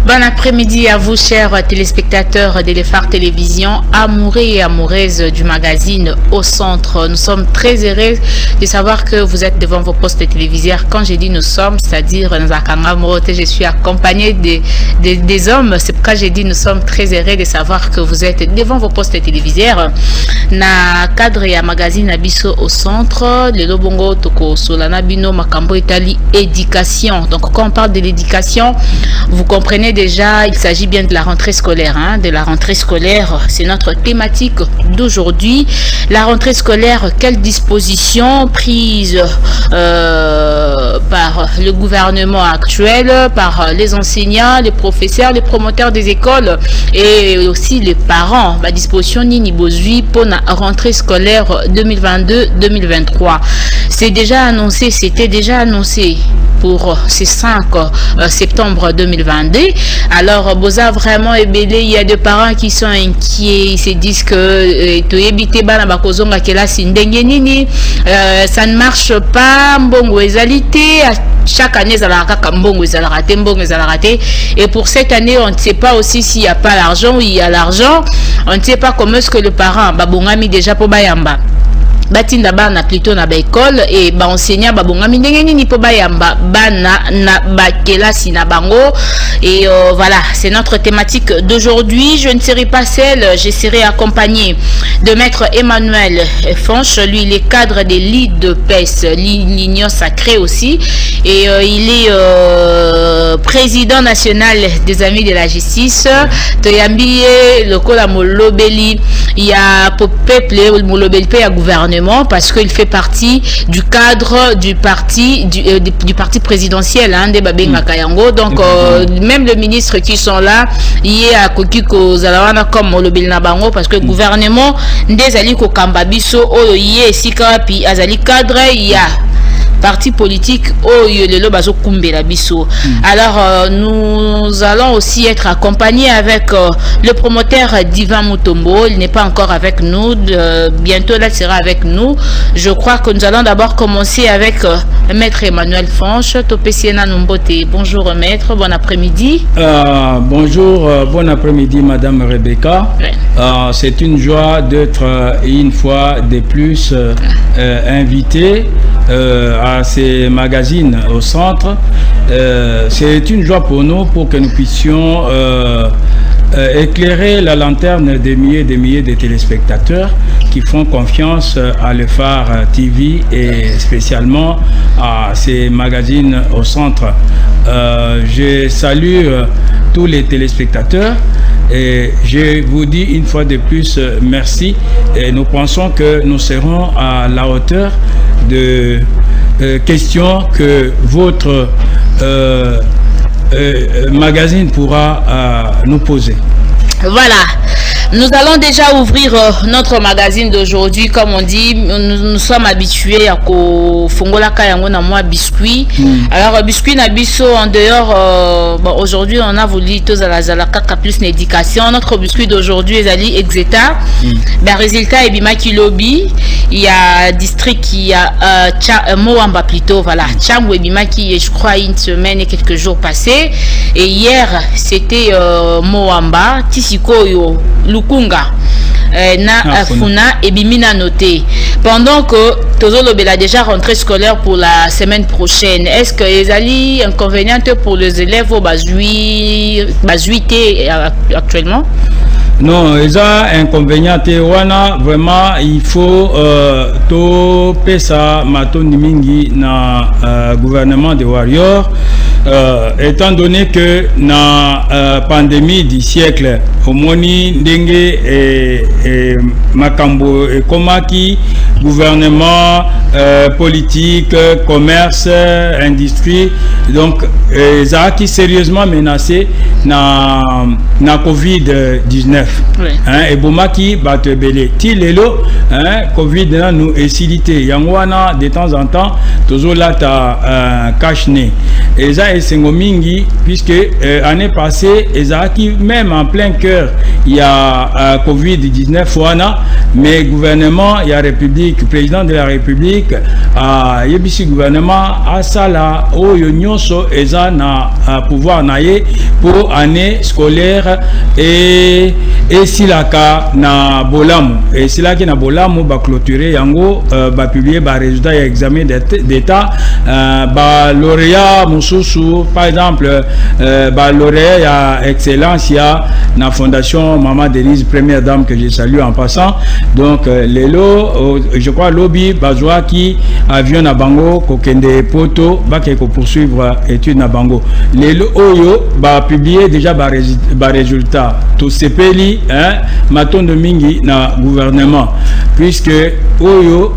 Bon après-midi à vous, chers téléspectateurs de l'Effar Télévision, amoureux et amoureuses du magazine Au Centre. Nous sommes très heureux de savoir que vous êtes devant vos postes téléviseurs. Quand je dis nous sommes, c'est-à-dire je suis accompagné des hommes. C'est pourquoi j'ai dit nous sommes très heureux de savoir que vous êtes devant vos postes téléviseurs. Na cadre ya magazine Abisso Au Centre, le Lobongo Toko Solana Bino Makambo Italie éducation. Donc quand on parle de l'éducation, vous comprenez déjà, il s'agit bien de la rentrée scolaire. De la rentrée scolaire, c'est notre thématique d'aujourd'hui. La rentrée scolaire, quelles dispositions prises par le gouvernement actuel, par les enseignants, les professeurs, les promoteurs des écoles et aussi les parents. La disposition Nini Bozui pour la rentrée scolaire 2022-2023. C'est déjà annoncé, c'était déjà annoncé pour ce 5 septembre 2022. Alors, Boza vraiment ébélé, il y a des parents qui sont inquiets, ils se disent que ça ne marche pas, mbongo ezalité, chaque année mbongo raté. Et pour cette année, on ne sait pas aussi s'il n'y a pas l'argent ou il y a l'argent. On ne sait pas comment est-ce que le parent babongami déjà pour bayamba. Batinda bana plutôt na école et ba enseignant ba bongami ndenge nini po bayamba bana na bakela sina bango et voilà, c'est notre thématique d'aujourd'hui. Je ne serai pas seule, je serai accompagnée de maître Emmanuel Fonche, lui il est cadre des lits de PES, l'union sacrée aussi, et il est président national des amis de la justice. Toyambi le kola molobeli, il y a peuple molobeli pe ya gouvernement parce qu'il fait partie du cadre du parti présidentiel des Babenga Kayango. Donc même le ministre qui sont là, il est à Kokiko Zalawana comme Molobel Nabango parce que le gouvernement des Ali Kokambabiso o yé sika pi azali cadre il y a parti politique alors nous allons aussi être accompagnés avec le promoteur Divan Mutombo. Il n'est pas encore avec nous, bientôt là sera avec nous. Je crois que nous allons d'abord commencer avec maître Emmanuel Fonche. Bonjour maître, bon après-midi. Bonjour, bon après-midi madame Rebecca. Ouais. C'est une joie d'être une fois de plus invité à ces magazines au centre. C'est une joie pour nous pour que nous puissions éclairer la lanterne des milliers de téléspectateurs qui font confiance à l'Effar TV et spécialement à ces magazines au centre. Je salue tous les téléspectateurs et je vous dis une fois de plus merci et nous pensons que nous serons à la hauteur de questions que votre magazine pourra nous poser. Voilà. Nous allons déjà ouvrir notre magazine d'aujourd'hui. Comme on dit, nous sommes habitués à Fongola Kayango na moi biscuit. Alors biscuit na biso en dehors. Bon, aujourd'hui on a voulu tous à la zalaka plus d'éducation. Notre biscuit d'aujourd'hui est Ali Exeta. Ben résultat et Bimaki Lobby. Il y a district qui a Moamba plutôt. Voilà, Tchangou et Bimaki. Je crois une semaine et quelques jours passés. Et hier c'était Moamba, Tisikoyo, Lukunga, na Funa et Bimina noté. Pendant que Tozolo a déjà rentré scolaire pour la semaine prochaine, est-ce que les alliés inconvénients pour les élèves au basuité actuellement? Non, les inconvénients, vraiment, il faut to pesa matoni mingi na gouvernement de Warrior. Étant donné que na pandémie du siècle, Omoni Ndenge et Makambo et Komaki, gouvernement, politique, commerce, industrie, donc ça qui sérieusement menacé na Covid-19. Oui. Et Bomaki batebele tilelo Covid nous est yangwana de temps en temps toujours là ta cache-nez. Et ça esengo mingi puisque année passée ezaki même en plein cœur il y a Covid-19 wana, mais gouvernement il y a République, président de la République yebisi gouvernement asala oyo nyonso eza na pouvoir naye pour année scolaire et silaka na bolamu et silaki na bolamu ba clôturer yango ba publier ba résultat ya examen d'état ba lauréat mususu par exemple ba lauréat ya excellence ya na fondation Maman Denise, première dame que je salue en passant. Donc lelo je crois lobby bazwa qui avion na bango kokende poto ba ke ko poursuivre étude na bango lelo oyo ba publier déjà ba résultat to sepeli matondo mingi na gouvernement puisque oyo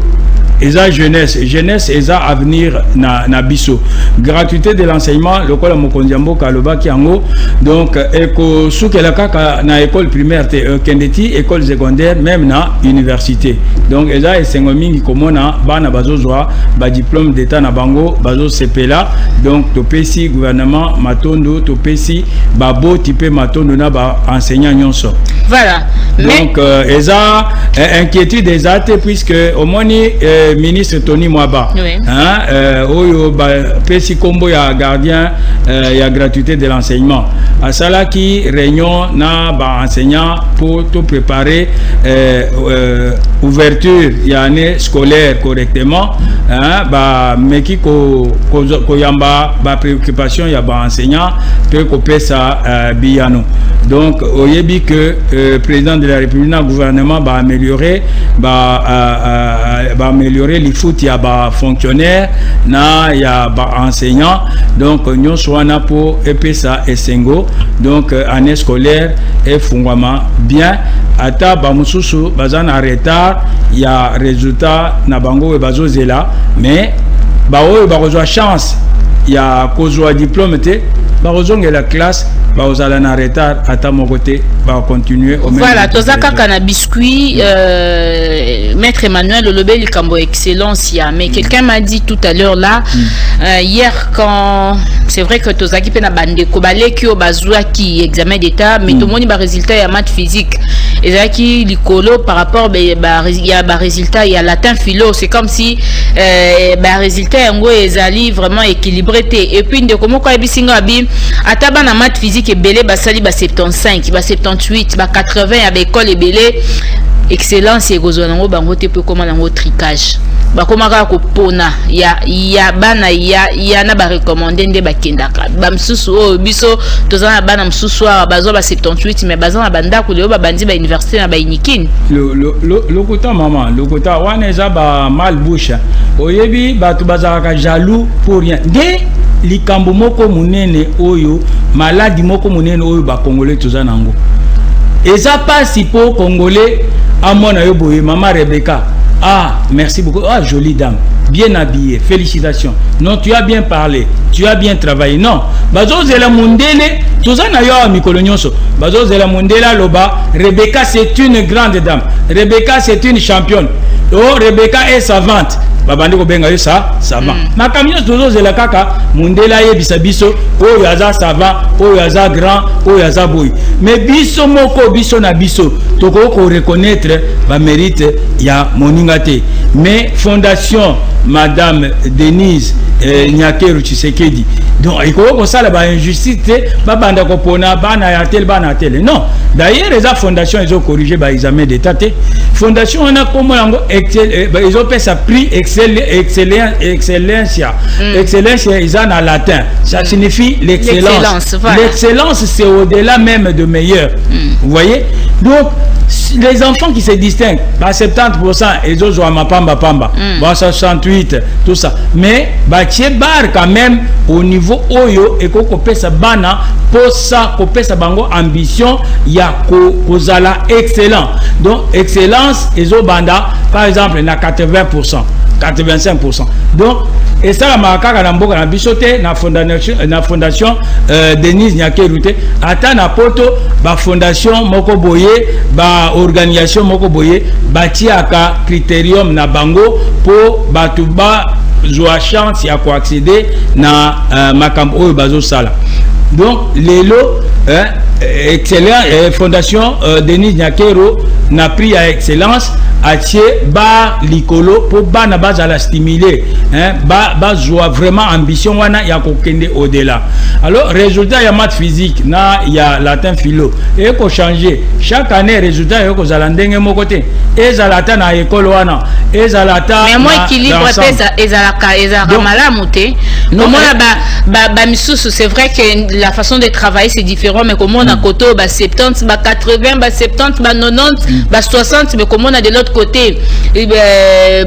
eza jeunesse eza avenir na biso gratuité de l'enseignement lokola mokonzi mboka lobaki yango donc eko sukela kaka na école primaire te kendeti école secondaire même na université donc eza esengo mingi komona bana bazozwa ba diplôme d'état na bango bazo sepela donc topesi gouvernement matondo topesi babo type matondo na ba enseignant nyonso voilà donc eza inquiétude des athées puisque au moins ministre Tony Mwaba oyo pesi kombo ya gardien ya gratuité de l'enseignement asalaki réunion na ba enseignant pour tout préparer ouverture ya année scolaire correctement ba meki ko yamba ba préoccupation ya ba enseignant pe ko pesa biyano donc oyebi que président de la République na gouvernement ba améliorer les foot ya ba fonctionnaire na ya ba enseignant donc nyonso wana pour epesa esengo donc année scolaire et fungwama bien ata ba mususu bazana retard ya résultat na bango e bazozela mais ba oyo ba kozwa chance ya kozwa diplôme te ba kozonga la classe ba ozala na retard ata mon côté va continuer au même. Voilà, tozaka kana biscuit maître Emmanuel Lobé likambo excellence ya mais quelqu'un m'a dit tout à l'heure là hier quand c'est vrai que tozaki pe na bande ko baleki o bazwa ki examen d'état mais tout moni ba résultat ya maths physique ezaki likolo par rapport ya ba résultat ya latin philo c'est comme si ba résultat yango ezali vraiment équilibré et puis ndeko moko abisinga abi ataba na maths physique ebele basali ba 75 ba 78 ba 80 ya ba école ebele excellence egozo nango bango te pe koma nango tricage bakomaka ko pona ya bana ya na ba recommander nde bakendaka ba msusu o biso tozana bana msusu bazo ba 78 mais bazana banda ko leo ba bandi ba université na ba inikini le kota maman le kota wana eza ba mal bouche oyebi batu bazaka jaloux pour rien nde likambo moko munene oyo maladi moko munene oyo ba congolais tozana ngo eza pas si po congolais amona yo boye maman Rebecca. Ah, merci beaucoup. Ah, jolie dame. Bien habillée. Félicitations. Non, tu as bien parlé. Tu as bien travaillé. Non. Bazo zela mundele. Tozana yo mikolonyoso. Bazo zela mundela loba. Rebecca, c'est une grande dame. Rebecca, c'est une championne. Oh, Rebecca est savante. Babandi ko benga yo savant. Na kamyo tozo zela kaka mundela ye bisabiso. Oh, yaza savant. Oh, yaza grand. Oh, yaza boy. Mais biso moko biso na biso. Toko ko reconnaître ba mérite ya moningate. Mais fondation Madame Denise Nyakeru Tshisekedi. Donc il faut ça la injustice ba banda ko pona bana ya tel bana tel. Non. D'ailleurs les fondation ils ont corrigé ba examen d'état. Fondation on a comme yango ils ont fait ça prix excellence. Excellence ils en a latin. Ça signifie l'excellence. L'excellence c'est au-delà même de meilleur. Vous voyez? Donc les enfants qui se distinguent, bah 70% ils ont joué à pamba, bah 68, tout ça. Mais bah bar quand même au niveau oyo et qu'on pesa bana pour ça qu'on pesa bango ambition ya kozala excellent. Donc excellence ils ont banda par exemple na 80%. 85%. Donc, et ça, la marque na mboka na bisoté na fondation Denise Nyakeroute. Ata na poto ba fondation moko boye, ba organisation moko boye, batiaka critérium na bango pour batuba joa chance ya ko accéder na makambo oyo bazo sala. Donc lelo excellent fondation Denise Nyakero n'a pris à excellence à ba likolo pour bana base à la stimuler ba joie vraiment ambition wana ya kokende au delà. Alors résultat ya maths physique na ya latin philo et ko changer chaque année résultat yo ko zala ndenge moko te ezalata na école wana ezalata mais moi équilibre pesa ezalaka malamu te comment ba misusu c'est vrai que la façon de travailler c'est différent mais comment on a côté ba 70 ba 80 ba 70 ba 90 ba 60 mais comment on a de l'autre côté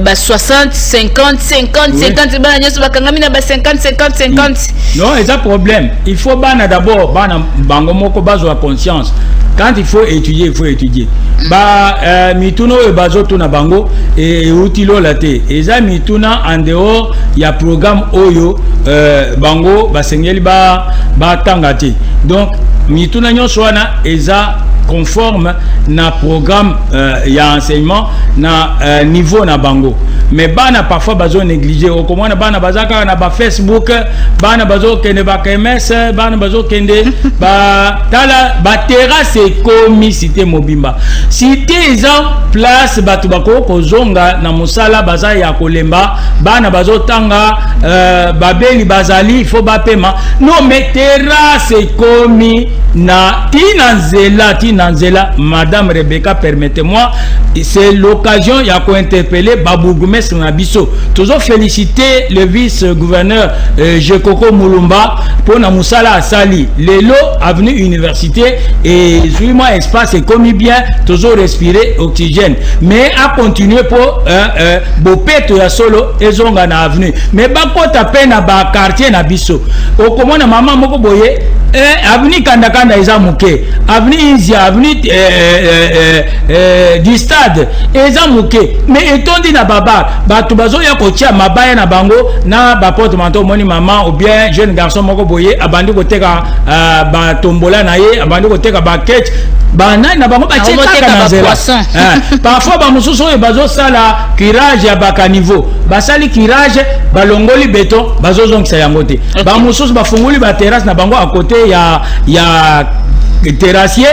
ba 60 50 50 50 ba nyeso ba kangamina ba 50 50 50 non et ça problème il faut bana d'abord bana bango moko bazo la conscience quand il faut étudier ba mituno e bazo tuna bango et utilo laté et ça mituna en dehors il y a programme oyo bango ba sengeli ba tangati donc mituna nyonso wana eza conforme na programme ya enseignement na niveau na bango mais bana parfois bazo négliger au comment bana bazaka na ba Facebook bana bazo kende ba KMS bana bazo kende ba tala ba terrasse komi cité mobimba cité eza place batu bako kozonga na musala baza ya kolemba bana bazo tanga babeli bazali il faut ba pema non mais terrasse komi na Tinanzela madame Rebecca permettez-moi c'est l'occasion ya ko interpeller Babourgmestre Nabiso toujours féliciter le vice-gouverneur Jekoko Mulumba pour na musala asali lelo avenue université et moi espace est commis bien toujours respirer oxygène mais à continuer pour bopeto ya solo ezonga na avenue mais bakota pe na ba quartier na biso okomona mama moko boye avenue Kandakanda eza muke avenue Inzia avenue du stade eza muke mais etondi na baba batu bazo ya kotia mabaya na bango na ba portemanteau moni maman ou bien jeune garçon moko boye abandi koteka ba tombola na ye abandi koteka ba ketch bana na bango ba teka na zela parfois ba mususu e bazo sala curage ya baka niveau basali curage balongoli béton bazo zongisa yango te ba mususu bafunguli ba terrasse na bango à côté ya terrassier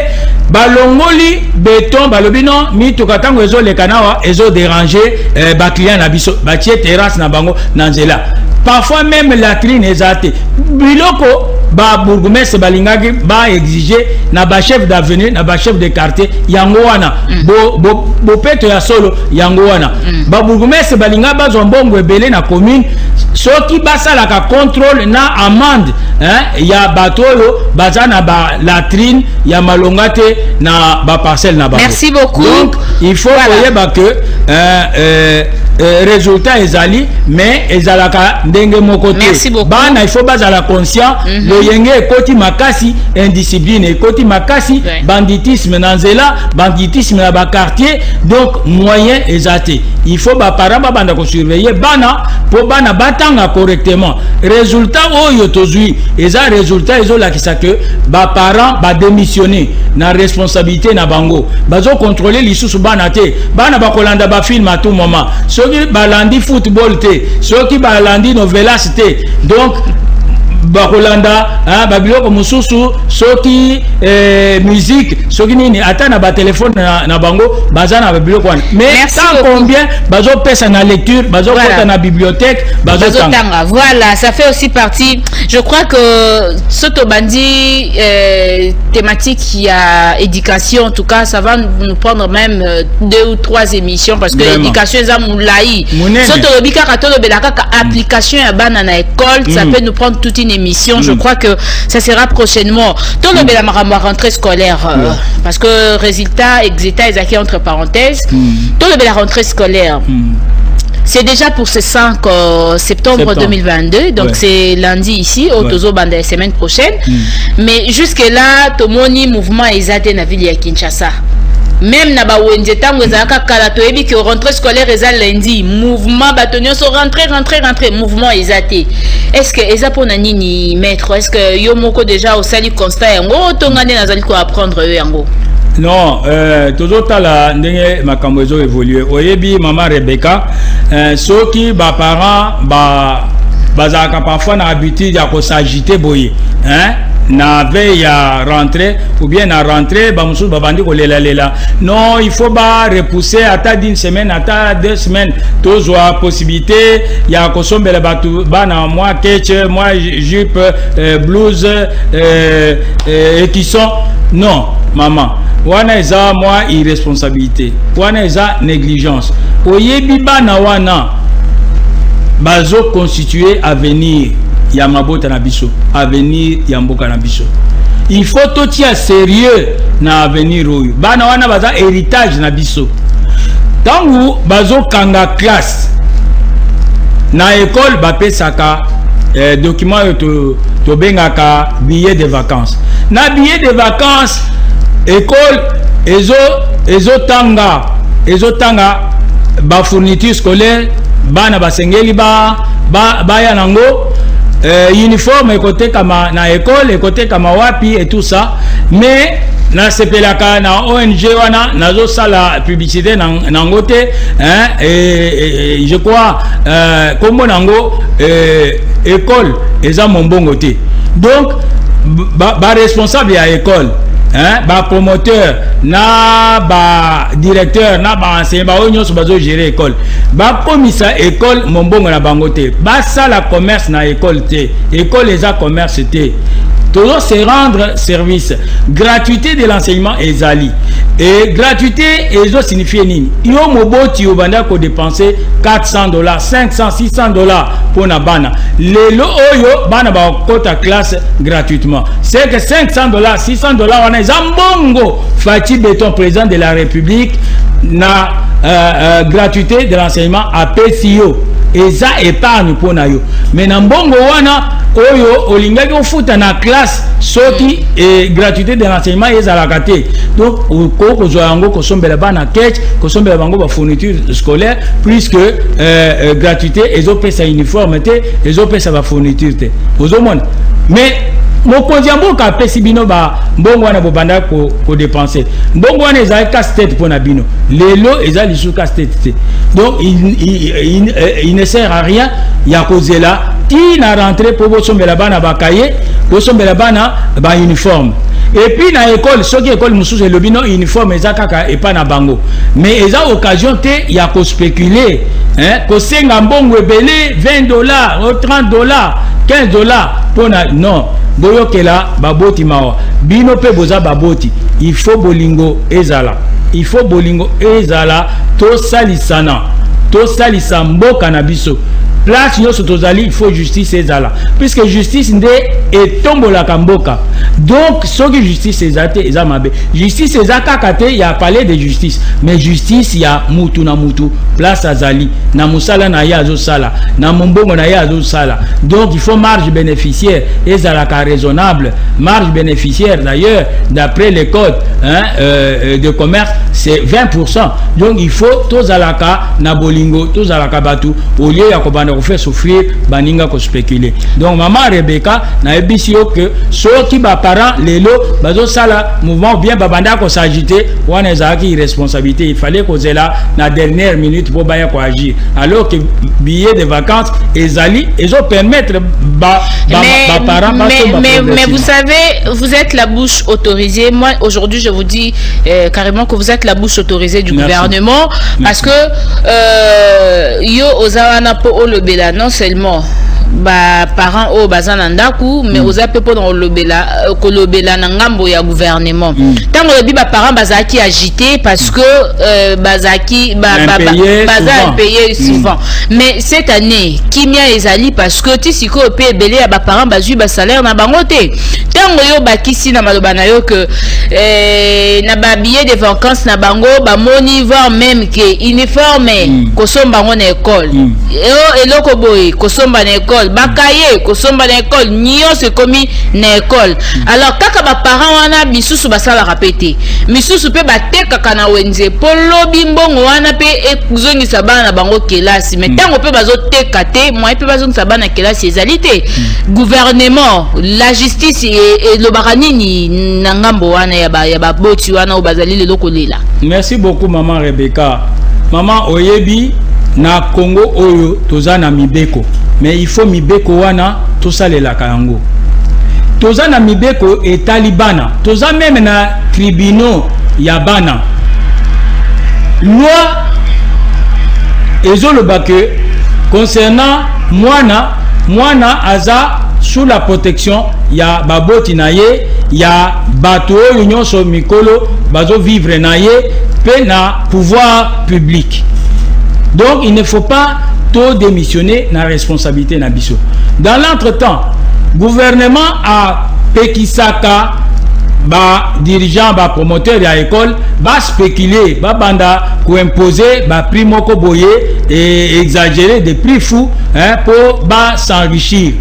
balongoli béton balobi non mituka tango ezo lekanawa ezo déranger ba client na biso ba tie terrasse na bango na nzela parfois même la latrine ezate biloko ba bourgmestre balingaki ba exiger na ba chef d'avenue na ba chef de quartier yango wana bo peto ya solo yango wana ba bourgmestre balinga bazwa mbongo ebele na commune soki basala ka contrôle na amende ya batoyo bazana ba latrine ya malongate na ba parcelle na ba. Merci beaucoup. Donc il faut voilà. Que résultat ezali mais ezalaka ndenge moko te. Merci beaucoup. Bana il faut bazala conscient le yenge ekoti makasi indiscipline ekoti makasi banditisme na nzela banditisme na ba quartier donc moyen ezate il faut ba parents ba banda ko surveiller bana po bana batanga correctement résultat oyo tozui eza résultat ezolakisa que ba parents ba démissionner na responsabilité na bango bazo contrôler lisusu bana te bana ba kolanda ba film à tout moment soki balandi football te soki balandi novelas te donc bakolanda babiloko mususu soki musique soki nini ata na ba téléphone na bango bazana babiloko wana mais tant combien bazo pesa na lecture bazo kota na bibliothèque bazo tanga voilà ça fait aussi partie je crois que soto bandi thématique qui a éducation en tout cas ça va nous prendre même 2 ou 3 émissions parce que l'éducation eza moulayi soto lobika katolo belaka ka application ya bana na école ça peut nous prendre toute une émission je crois que ça sera prochainement tout le bela marama rentrée scolaire parce que résultat exita ezaki entre parenthèses tout le bela rentrée scolaire c'est déjà pour ce 5 septembre 2022 donc c'est lundi ici au Tozo Banda la semaine prochaine mais jusque là tomoni mouvement ezate na ville ya Kinshasa même na ba wenje tango ezaka kala to ebi que rentrée scolaire eza lundi mouvement batonyo so rentrer mouvement ezate. Est-ce que eza pona nini maître? Est-ce que yo moko déjà au sali constat yango tongane nazali ko apprendre yango? Non, toujours tala ndenge makambo ezo évoluer. Oyebi maman Rebecca, ceux qui ba parents bazaka parfois na habitude ya ko s'agiter boye, hein? Na veille à rentrer ou bien à rentrer ba musu babandi ko lela. Non, il faut ba repousser à d'une semaine, à 2 semaines, tozwa possibilité ya ko sombela batu bana moi ketch, moi jupe, blouse et qui sont non, maman. Wana eza moi irresponsabilité. Wana eza négligence. Oyebi bana wana bazo constituer avenir ya mabota na biso, avenir ya mboka na biso. Il faut tout tia sérieux na avenir oyo. Bana wana baza héritage na biso. Tangu bazo kanga classe na école bapesaka document to bengaka billet de vacances. Na billet de vacances école ezo tanga ba fourniture scolaire bana basengeli ba ya nango uniforme côté kama na école côté kama wapi et tout ça, mais na sepelaka na ONG wana nazo sala publicité nangote hein, et je crois comme nango école eza mombongo te. Donc ba responsable ya école, hein, ba promoteur na ba directeur na ba enseignant ba onyo so bazo gérer école, ba komisa école mombongo na bangote, ba sala commerce na école te, école eza commerce te. Toujours se rendre service. Gratuité de l'enseignement ezali. Et gratuité ezo signifie nini? Yo moboti obanda ko dépenser $400, $500, $600 pour na bana. Lelo oyo bana ba kota classe gratuitement. C'est que $500, $600 wana ezambongo. Fati Beton, président de la République, na gratuité de l'enseignement à PCO. Eza épargne pour na yo. Mais na mbongo wana oyo olingaki ofuta na classe soki et gratuité de l'enseignement ezalaka te. Donc ko kozwa yango kosombela bana ketch, kosombela bango ba fourniture scolaire, puisque gratuité ezopesa uniforme te, ezopesa ba fourniture te. Ozomona. Mais mokonzi ya mboka apesi bino ba mbongo wana bobanda ko dépenser. Mbongo wana ezali casse-tête pour na bino. Lelo ezali sous casse-tête te. Donc il ne sert à rien ya kozela ti na rentrer pour bosombela bana ba cahier, bosombela bana ba uniforme. Et puis na école, ceux qui école mususu le bino uniforme ezakaka et pas na bango. Mais eza occasion te ya ko spéculer, hein, ko senga mbongo ebele $20, $30, $15 pour na non. Boyokela baboti mawa. Bino pe boza baboti. Il faut bolingo ezala. Il faut bolingo ezala to salisana. To salisa mboka na biso. Place nyonso tozali, il faut justice ezala. Puisque justice nde etombola kamboka. Donc ce que justice ezate ezamabe. Justice ezaka te ya palais de justice, mais justice ya mutu na mutu. Place azali na musala na ya zo sala, na mbongo na ya zo sala. Donc il faut marge bénéficiaire ezala ka raisonnable. Marge bénéficiaire d'ailleurs d'après les codes de commerce c'est 20%. Donc il faut tozalaka na bolingo, tozalaka batu au lieu ya kobanda ko faire souffrir baninga ko spéculer. Donc maman Rebecca na ebisio que ceux qui ba parents lelo bazo sala mouvement bien babanda ko s'agiter wana ezaki irresponsabilité. Il fallait que zela na dernière minute pour baya ko agir. Alors que billet de vacances ezali ezo permettre parents mais vous savez, vous êtes la bouche autorisée. Moi aujourd'hui je vous dis carrément que vous êtes la bouche autorisée du gouvernement. Parce que yo ozawana po le bela non seulement ba parents au bazanandaku mais aux apepo dans le bela kolobela na ngambo ya gouvernement. Tant que bi ba parents bazaki agité parce que bazaki baza payé souvent. Mais cette année kimia ezali parce que ti siko pe belé ya ba parents bazui ba salaire na bangote. Tant yo bakisi na maloba na yo que na ba billet de vacances na bango ba moni voir même que uniforme kosomba ngone école. Et eloko boy kosomba na école école bakaye kosomba na école nyonso komi na école alors kaka ba parents wana bisusu basala répéter misusu pe batekaka na wenze polobi mbongo wana pe ezongisa bana bango kelasi mais tango pe bazoteka te moi pe bazongisa bana kelasi ezalité gouvernement la justice et le baranini na ngambo wana ya ba boti wana o bazali lelo kolela. Merci beaucoup maman Rebecca. Maman oyebi na Congo oyo toza na mibeko mais il faut mibeko wana tosalela kango toza na mibeko et talibana toza même na tribunaux ya bana loi ezoloba que concernant mwana aza sous la protection ya baboti na ye ya bato oyo nyonso mikolo bazo vivre na ye pe na pouvoir public. Donc il ne faut pas tout démissionner na responsabilité na biso. Dans l'entretemps, gouvernement a pekisaka ba dirigeant ba promoteur ya école ba spéculer ba banda ko imposer ba prix moko boye et exagérer des prix fous pour ba s'enrichir.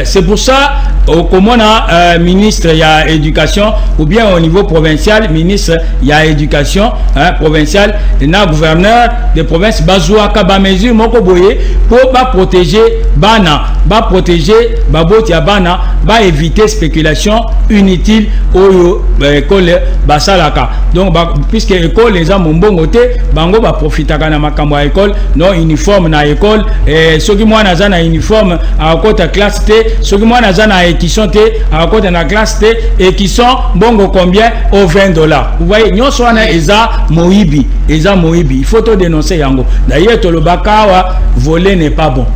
C'est pour ça comme on a ministre il y a éducation ou bien au niveau provincial ministre il y a éducation provincial et na gouverneur de province bazouaka ba mesure moko boye pour ba protéger bana ba protéger ba boti ya bana ba éviter spéculation inutile oyo école basalaka donc puisque école les gens mbongo te bango ba profitaka na makambo ya école non uniforme na école et ceux qui mwana za na uniforme à côté classe T ceux qui mwana za na qui sont à côté na classe T et qui sont bongo combien au $20. Vous voyez nyonso wana eza moibi il faut to dénoncer yango d'ailleurs to le bakawa voler n'est pas bon.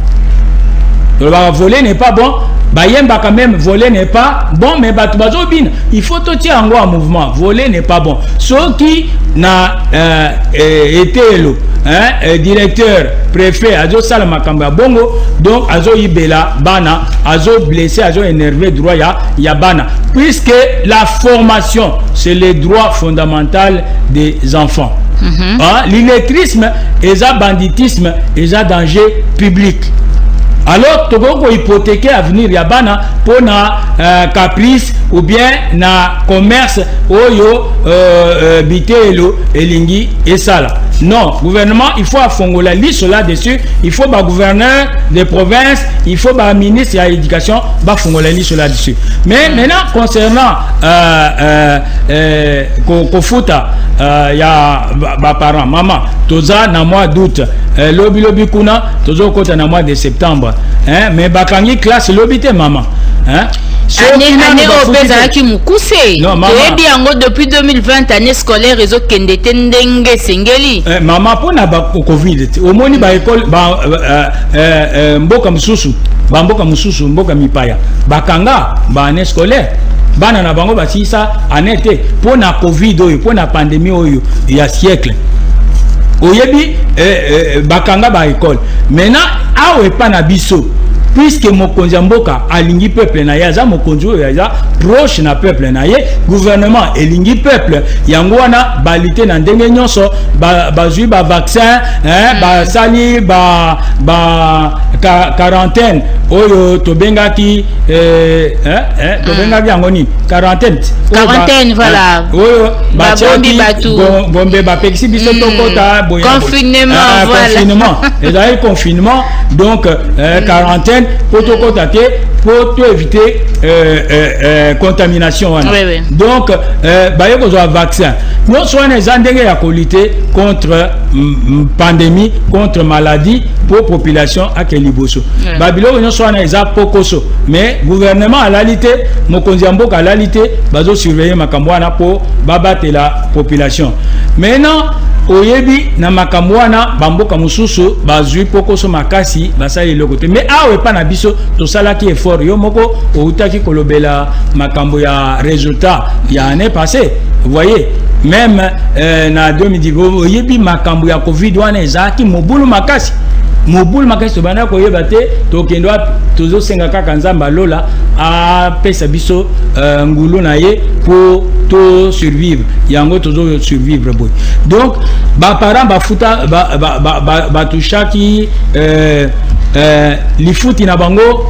Voler n'est pas bon. Bayemba quand même voler n'est pas bon mais il faut tout tirer en mouvement. Voler n'est pas bon. Ceux qui n'a été directeur préfet azo sala makamba bongo donc azo ibela bana azo blessé azo énervé droit ya bana puisque la formation c'est le droit fondamental des enfants. L'illettrisme et le banditisme et le danger public. Alors, tu peux hypothéquer l'avenir Yabana pour na caprice ou bien na commerce oyo bitelo elingi et ça là. Non, gouvernement, il faut affongoler la liste là-dessus. Il faut ba gouverneur de province, il faut ba ministre de l'éducation, ba affongoler la liste là-dessus. Mais maintenant concernant Kofuta, ya ba parents, maman, toza na mois d'août, lobi kuna, tozo kota na mois de septembre. Mais bakangi classe lobité maman. Année au qui mukuse. Depuis 2020 année scolaire réseau kende tendenge sengeli. Maman pour na ba Covid. Au moni ba école ba mboka mususu, ba mboka mususu mboka mipaya. Bakanga ba année scolaire. Bana na bango ba sisa année te pour na Covid oyo, pour na pandémie oyo ya siècle. Oyebi bakanga ba école. Maintenant awe pa na biso. Puisque mokonzi mboka alingi peuple na yaza mokonzi yaza proche na peuple na ye gouvernement elingi peuple yango wana balite na ndenge nyonso bazui ba vaccin ba sali ba quarantaine oyo tobengaki tobengaki yango ni quarantaine voilà oyo ba bombe ba pexi biso tokota confinement voilà confinement et confinement donc quarantaine pour tout éviter contamination. Oui. Donc, il y a un vaccin. Nous sommes en lutter contre pandémie, contre maladie pour la population à Keliboso. Babylone, nous sommes en pokoso. Mais le gouvernement a la lutte, Mokonziambok a la lutte, bazo surveiller Makamwana pour battre la population. Maintenant, oyebi na makamwana bamboka mususu bazui pokoso makasi basali lokote mais awe pa na biso to sala ki effort yo moko outaki kolobela makambo ya résultat ya année passée vous voyez même na 2010 oyebi makambo ya Covid wana ezaki mobulu makasi to bana ko yeba te to kendo tozo senga kaka nzamba lola a pesa biso ngulu na ye pour to survivre yango tozo survivre boy donc ba parents ba futa ba touchaki l'ifouti na bango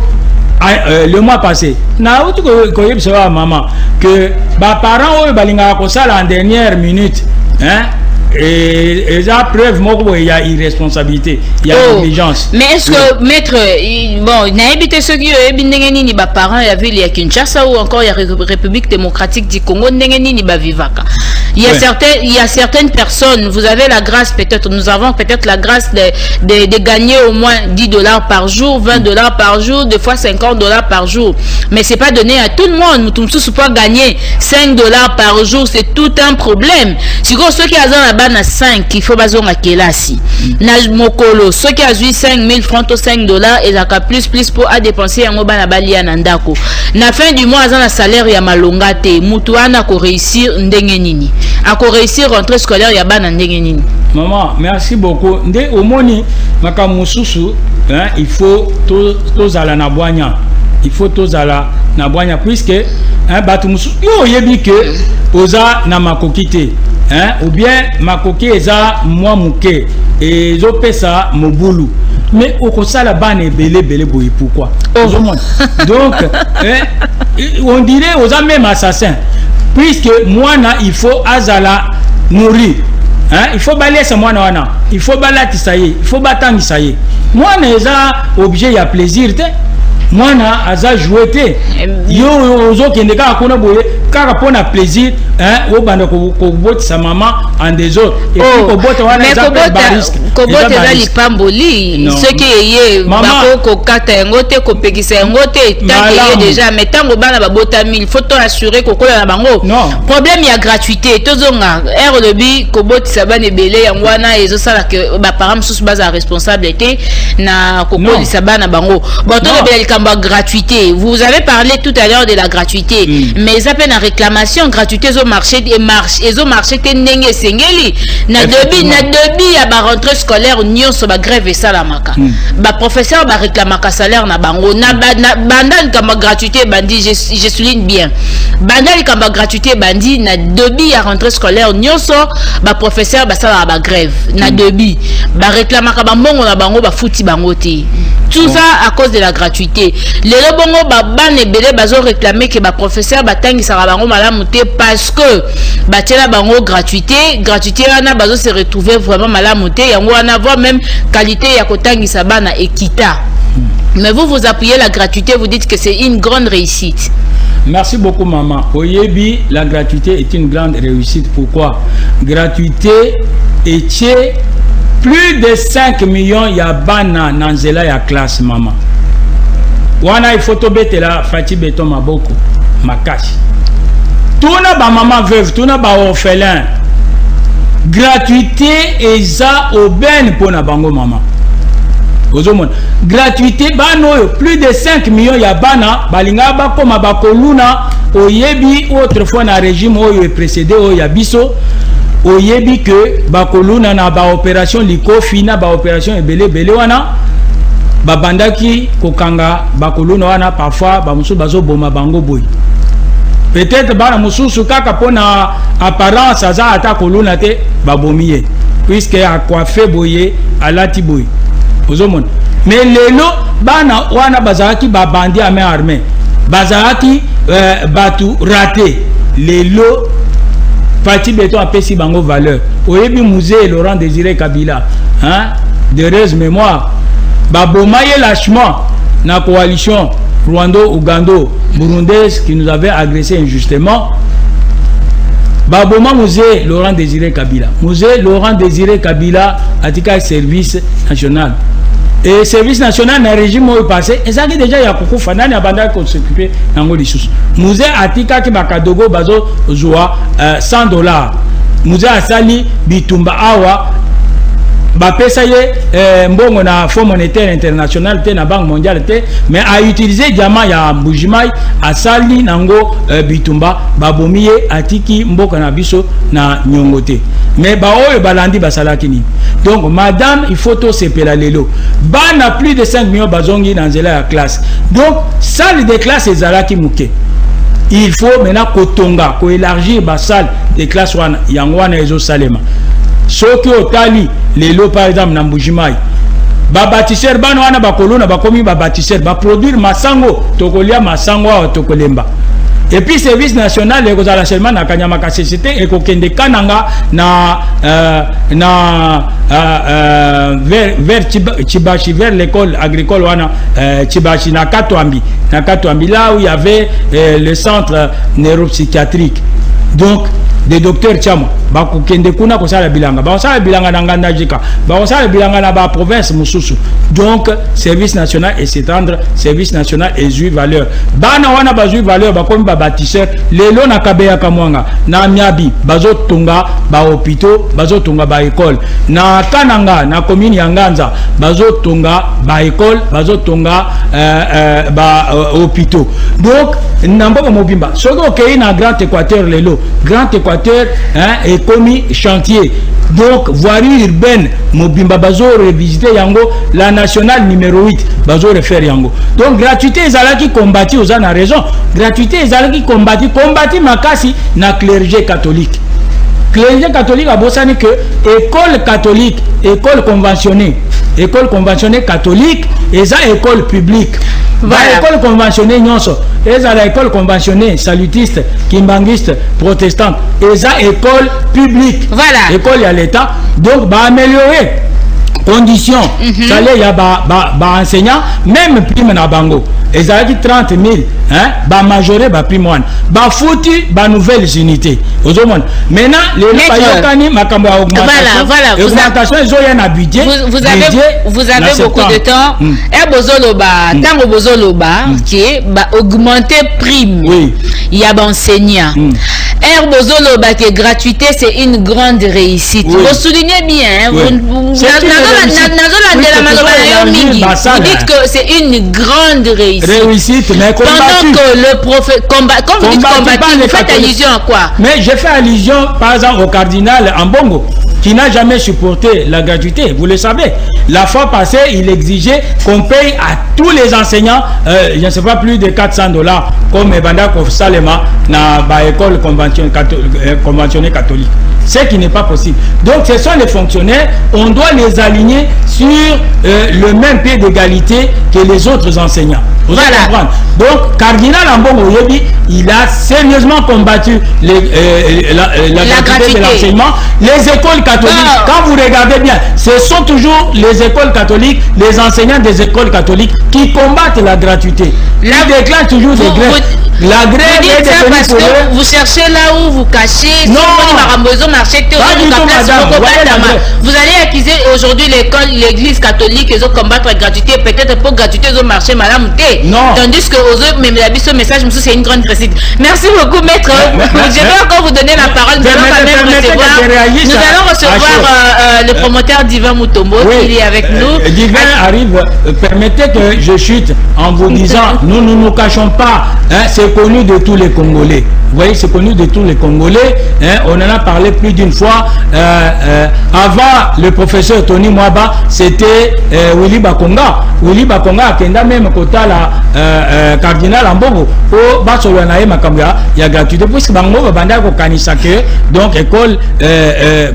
le mois passé. Na outu ko yebisa maman que ba parents eux balinga ko sala en dernière minute, hein. Et ça preuve il y a irresponsabilité, il y a négligence. Mais est-ce que maître bon, il a habité ceux qui ni ba parents il y avait les Kinshasa ou encore il y a République démocratique du Congo ni ba vivaka. Il y a certaines personnes, vous avez la grâce peut-être, nous avons peut-être la grâce de gagner au moins $10 par jour, $20 par jour, des fois $50 par jour. Mais c'est pas donné à tout le monde. Nous tous pas gagner $5 par jour, c'est tout un problème. Si ceux qui ont la banane 5, il faut baser à kelasi. Na mokolo, ceux qui ont 5 000 francs ou $5 et la plus pour à dépenser en bana bali anandako. Na fin du mois, un salaire ya malongate, mutuana ko réussir ndengenini. À réussir rentrée scolaire ya bana ndengenini. Maman, merci beaucoup. Ndé omoni makamususu, hein, il faut tous à la naboanya. Il faut tous à la naboanya puisque hein batumusu yo yebi que oza na makokite. Hein, ou bien makoki eza moi muke et zo pesa mobulu mais au kosa la bane belé boy pourquoi donc on dirait aux même assassins puisque moi na il faut azala nourrir hein, il faut balayer ça moi na il faut balati ça y il faut batangi ça y moi na eza objet ya plaisir te moi na aza jouer yo ozo kende ka kona boye kaka pona plaisir hein o banda ko bota sa maman en des autres et puis ko bota wana za barisque ko bota za lipamboli ce qui est bako ko kata ngote ko pekisa ngote tant que déjà mais tant bana ba bota 1000 faut to assurer ko kola na bango problème ya gratuité tozonga r le bi ko bota sa bana belé ya wana ezo sala que ba parents sous base responsabilité na ko kola sa bana bango bon to be gratuité. Vous avez parlé tout à l'heure de la gratuité, mais ça peine en réclamation gratuité au marché et marché tenenge sengeli na debi ya ba rentrée scolaire nyonso ba grève et salamaka. Ba professeur ba réclamaka salaire na bango na bandal comme gratuité bandi je souligne bien. Bandal comme gratuité bandi na debi ya rentrée scolaire nyonso ba professeur ba sala ba grève na debi ba réclamaka ba mbongo na bango ba futi bango te. Tout ça à cause de la gratuité. Les bongo ban ebele bazo réclamer que ba professeur batangi sara bango malamu te parce que batela bango gratuité wana bazo se retrouver vraiment malamu te yango wana voir même qualité ya kotangi sa bana ekita. Mais vous appuyez la gratuité, vous dites que c'est une grande réussite. Merci beaucoup maman. Oyebi, la gratuité est une grande réussite. Pourquoi? Gratuité est plus de 5 millions ya bana nanzela ya classe maman. Wana il faut tobete la fati beton maboko makashi. Tuna ba maman veuve, tuna ba orphelin. Gratuité eza aubaine pour na bango maman. Gratuité bano plus de 5 millions ya bana balinga bakoma bakoluna oyebi autrefois na régime oyo précédé oyo ya biso oyebi que bakoluna na ba opération likofi na ba opération ebele wana babandaki kokanga bakoluna wana parfois ba musu bazo boma bango boy peut-être bana mususu kaka pona apparence aza ata koluna te babomiye puisque a coiffé boye alati boy ozomona mais lelo bana wana bazaki babandi à main armée bazaki batu raté lelo Fati Beton a payé bango valeur. Oyebi musée Laurent Désiré Kabila, hein, d'heureuse mémoire. Babomaye lâchement na coalition Rwando-Ougando burundaise qui nous avait agressé injustement. Baboma musée Laurent Désiré Kabila. Musée Laurent Désiré Kabila a tika service national. Et service national na régime où passé et ça qui déjà ya koko fanani abanda ko s'occuper nango lisusu musée atika ki bakadogo bazo zoa $100 musée asali bitumba awa ba pesa ye mbongo na Fonds monétaire international te na Banque mondiale te mais a utiliser diamant ya Mbujimai asali nango bitumba babomiye atiki mboka na biso na nyongote mais ba oyo balandi basalaki ni. Donc madame il faut tout sepela lelo bana plus de 5 millions bazongi dans la classe donc salle de classe ezalaki muke il faut maintenant kotonga ko élargir ba salle de classe wana yango wana ezo salema soki otali lelo par exemple na Mbujimai ba bâtisseur bana wana ba kolona ba komi ba bâtisseur ba produire masango tokolia masango tokolemba. Et puis service national et kozala seulement na kanyama ka société et kokende kananga na vers Chibachi, vers l'école agricole wana Chibachi na Katwambi là où il y avait le centre neuropsychiatrique. Donc des docteurs Tchama bakukende kuna kosala bilanga na nganda jika bakosala bilanga na ba province mususu. Donc service national et s'étendre service national et jouir valeur bana wana bazui valeur bakomi ba bâtisseur lelo na kabeya kamwanga na miabi bazotunga ba hôpitaux bazotunga ba école na Kananga na commune ya Nganza bazotunga ba école bazotunga ba hôpitaux. Donc namboko mobimba soko okei na Grand Équateur lelo Grand Équateur et commis chantier. Donc voirie urbaine mobimba bazo revisiter yango la nationale numéro 8 bazo refaire yango. Donc gratuité ezalaki combattu aux ana raison gratuité ezalaki combattu makasi na clergé catholique. Clergé catholique a bossani que école catholique école conventionnée catholique et ça école publique. Voilà. L'école conventionnée nyonso eza la école conventionnée salutiste kimbangiste protestante eza école publique. Voilà. École à l'état. Donc ba améliorer conditions salaire ya ba enseignant même prime na bango ezalaki 30 000 ba majoré ba prime one ba foutu ba nouvelles unités ozomona maintenant les bayokani makambo ya augmentation. Voilà, augmentation ezoya na budget. Vous avez beaucoup de temps et bozoloba tango bozoloba qui ba augmenter prime. Oui. Il y a ba enseignant bozoloba que gratuité c'est une grande réussite. Oui. Vous soulignez bien vous dites que c'est une grande réussite. Mais pendant que le prophète combat, comme vous dites combattu, vous faites allusion à quoi? Mais je fais allusion par exemple au cardinal Ambongo qui n'a jamais supporté la gratuité. Vous le savez, la fois passée il exigeait qu'on paye à tous les enseignants je ne sais pas plus de $400 comme Ebanda Salema na ba école conventionnée catholique. Ce qui n'est pas possible. Donc ce sont les fonctionnaires, on doit les aligner sur le même pied d'égalité que les autres enseignants. Vous allez comprendre. Donc cardinal Ambongo Yebi, il a sérieusement combattu la gratuité de l'enseignement. Les écoles catholiques, quand vous regardez bien, ce sont toujours les écoles catholiques, les enseignants des écoles catholiques qui combattent la gratuité. Ils déclarent toujours des grèves. La grève est ça parce que vous cherchez là où vous cachez. Non. Vous allez accuser aujourd'hui l'école, l'église catholique, ils ont combattre la gratuité. Peut-être pour gratuité, ils ont marché madame T. Non. Tandis que aux autres, même ce message, c'est une grande réussite. Merci beaucoup, maître. Je vais encore vous donner la parole. Nous allons recevoir le promoteur Divin Mutombo qui est avec nous. Divin arrive. Permettez que je chute en vous disant, nous ne nous cachons pas. C'est connu de tous les Congolais. Vous voyez, c'est connu de tous les Congolais. On en a parlé plus d'une fois. Avant le professeur Tony Mwaba, c'était Willy Bakonga. Willy Bakonga a kenda même kota la cardinal Ambongo. Au Basolanae Makambia, il y a gratuité. Puisque Bango Banda Kokanisa que donc école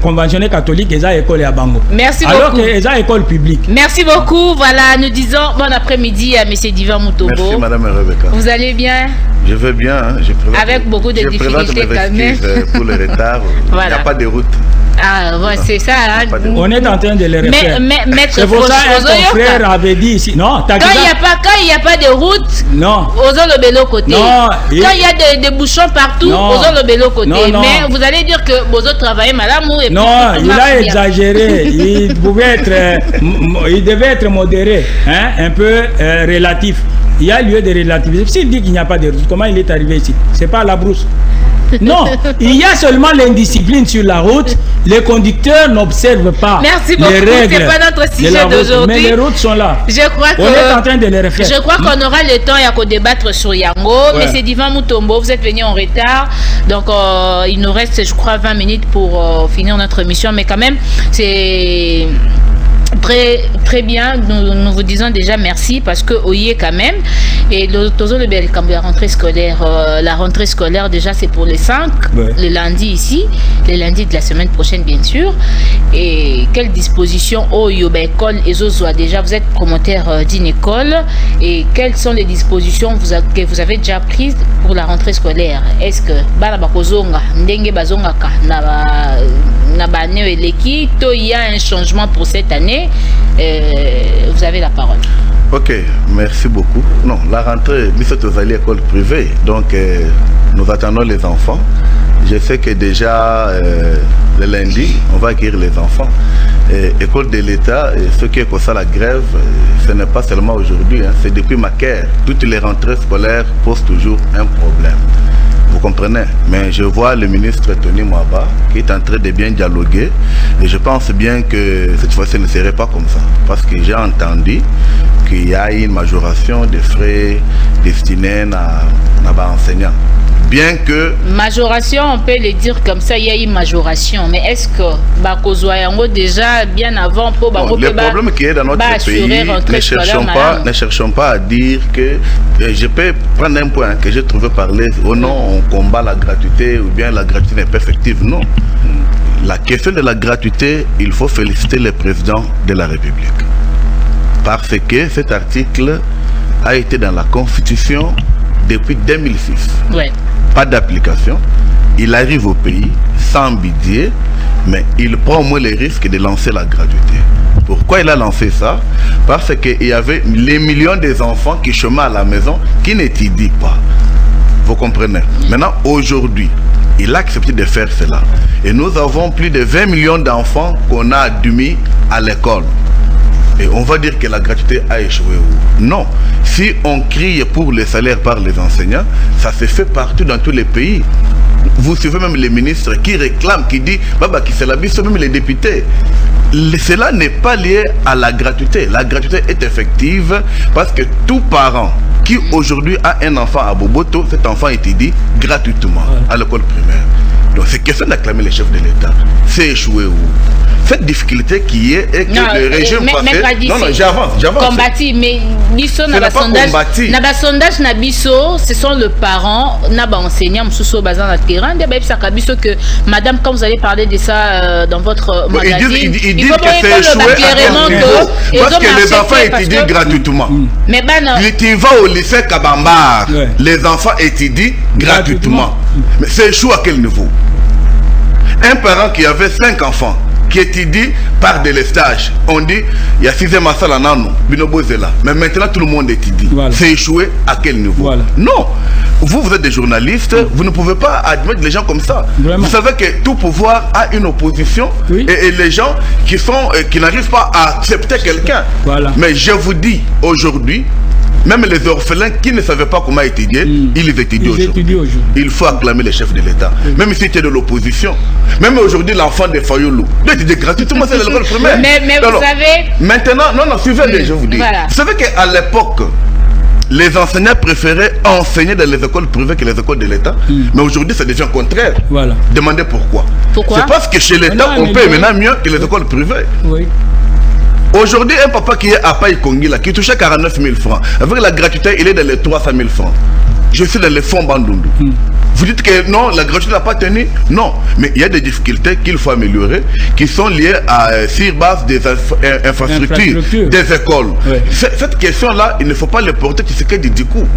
conventionnée catholique, et ça école à Bango. Merci beaucoup. Alors que ça école publique. Merci beaucoup. Voilà, nous disons bon après-midi à monsieur Divin Mutombo. Merci madame Rebecca. Vous allez bien? Je vais bien, hein. Avec beaucoup de difficultés quand même. Pour le retard, voilà. Il n'y a pas de route. Ah, ouais, c'est ça. Hein. On est en train de les refaire. Mais c'est pour ça que ton frère avait dit ici. Non, quand il n'y a pas de route, non. Osons le bélo côté. Non, quand il y a des bouchons partout, osons le bélo côté. Non. Mais vous allez dire que Bozo travaillait madame ou non, il a exagéré. Il devait être modéré, hein, un peu relatif. Il y a lieu de relativiser. S'il dit qu'il n'y a pas de route, comment il est arrivé ici? C'est pas la brousse. Non, il y a seulement l'indiscipline sur la route. Les conducteurs n'observent pas les règles. C'est pas notre sujet d'aujourd'hui. Mais les routes sont là. Je crois on est en train de les refaire. Je crois qu'on aura le temps à débattre sur Yango. Ouais. Mais c'est Divin Mutombo, vous êtes venu en retard. Donc il nous reste, je crois, 20 minutes pour finir notre émission. Mais quand même, c'est... Très bien, nous vous disons déjà merci parce que Oye quand même et la rentrée scolaire, la rentrée scolaire déjà c'est pour les 5, le lundi ici, le lundi de la semaine prochaine bien sûr. Et quelles dispositions Oyo école et Zozoa déjà vous êtes promoteur d'une école et quelles sont les dispositions que vous avez déjà prises pour la rentrée scolaire? Est-ce que bana bakozonga ndenge bazonga ka na ba il y a un changement pour cette année? Vous avez la parole. Ok, merci beaucoup. Non, la rentrée, c'est aux écoles privées, donc nous attendons les enfants. Je sais que déjà le lundi, on va accueillir les enfants. École de l'État, ce qui est pour ça la grève, ce n'est pas seulement aujourd'hui, hein, c'est depuis Macaire. Toutes les rentrées scolaires posent toujours un problème. Vous comprenez? Mais je vois le ministre Tony Mwaba qui est en train de bien dialoguer et je pense bien que cette fois-ci ce ne serait pas comme ça parce que j'ai entendu qu'il y a une majoration des frais destinés à enseignants. Bien que... Majoration, on peut le dire comme ça, il y a une majoration. Mais est-ce que Bakozoyango déjà bien avant pour le problème qui est dans notre pays, ne cherchons pas à dire que... Je peux prendre un point que j'ai trouvé parler au nom on combat la gratuité ou bien la gratuité n'est pas effective. Non. La question de la gratuité, il faut féliciter le président de la République. Parce que cet article a été dans la Constitution depuis 2006. Ouais. Pas d'application. Il arrive au pays sans budget, mais il prend au moins les risques de lancer la gratuité. Pourquoi il a lancé ça? Parce qu'il y avait les millions des enfants qui chômaient à la maison qui n'étudient pas. Vous comprenez? Maintenant, aujourd'hui, il a accepté de faire cela. Et nous avons plus de 20 millions d'enfants qu'on a admis à l'école. Et on va dire que la gratuité a échoué. Non. Si on crie pour les salaires par les enseignants, ça se fait partout dans tous les pays. Vous suivez même les ministres qui réclament, qui disent Baba qui c'est la bise, même les députés. Cela n'est pas lié à la gratuité. La gratuité est effective parce que tout parent qui aujourd'hui a un enfant à Boboto, cet enfant étudie gratuitement à l'école primaire. Donc c'est question d'acclamer les chefs de l'État. C'est échoué où? Cette difficulté qui est et que le régime passé... Non, j'avance. Combattu, mais biso na sondage na biso, ce sont les parents, na ba enseignants, sous bazar na terrain, de ba ça biso que madame quand vous allez parler de ça dans votre magazine, ils disent que c'est échoué parce que les enfants étudient gratuitement. Mais tu vas au lycée Kabambar, les enfants étudient gratuitement. Mais c'est échoué à quel niveau? Un parent qui avait 5 enfants qui étudie par délestage. On dit, il y a 6e massal en anou, binobozela. Mais maintenant, tout le monde étudie. Voilà. C'est échoué à quel niveau? Voilà. Non. Vous êtes des journalistes, vous ne pouvez pas admettre les gens comme ça. Vraiment. Vous savez que tout pouvoir a une opposition et les gens qui n'arrivent pas à accepter quelqu'un. Voilà. Mais je vous dis, aujourd'hui, même les orphelins qui ne savaient pas comment étudier, ils étudient aujourd'hui. Il faut acclamer les chefs de l'État. Même si tu es de l'opposition. Même aujourd'hui, l'enfant de Fayoulou, il étudie gratuitement, c'est l'école primaire. Mais vous savez... Maintenant, non, suivez, je vous dis. Voilà. Vous savez qu'à l'époque, les enseignants préféraient enseigner dans les écoles privées que les écoles de l'État. Mais aujourd'hui, ça devient contraire. Voilà. Demandez pourquoi. C'est parce que chez l'État, on paye maintenant mieux que les écoles privées. Oui. Aujourd'hui, un papa qui est à Paï Kongila, qui touchait 49 000 francs, avec la gratuité, il est dans les 300 000 francs. Je suis dans les fonds Bandundu. Vous dites que non, la gratuité n'a pas tenu? Non. Mais il y a des difficultés qu'il faut améliorer, qui sont liées à sur base des infrastructures, des écoles. Ouais. Cette question-là, il ne faut pas le porter sur ce qu'il dit du coup.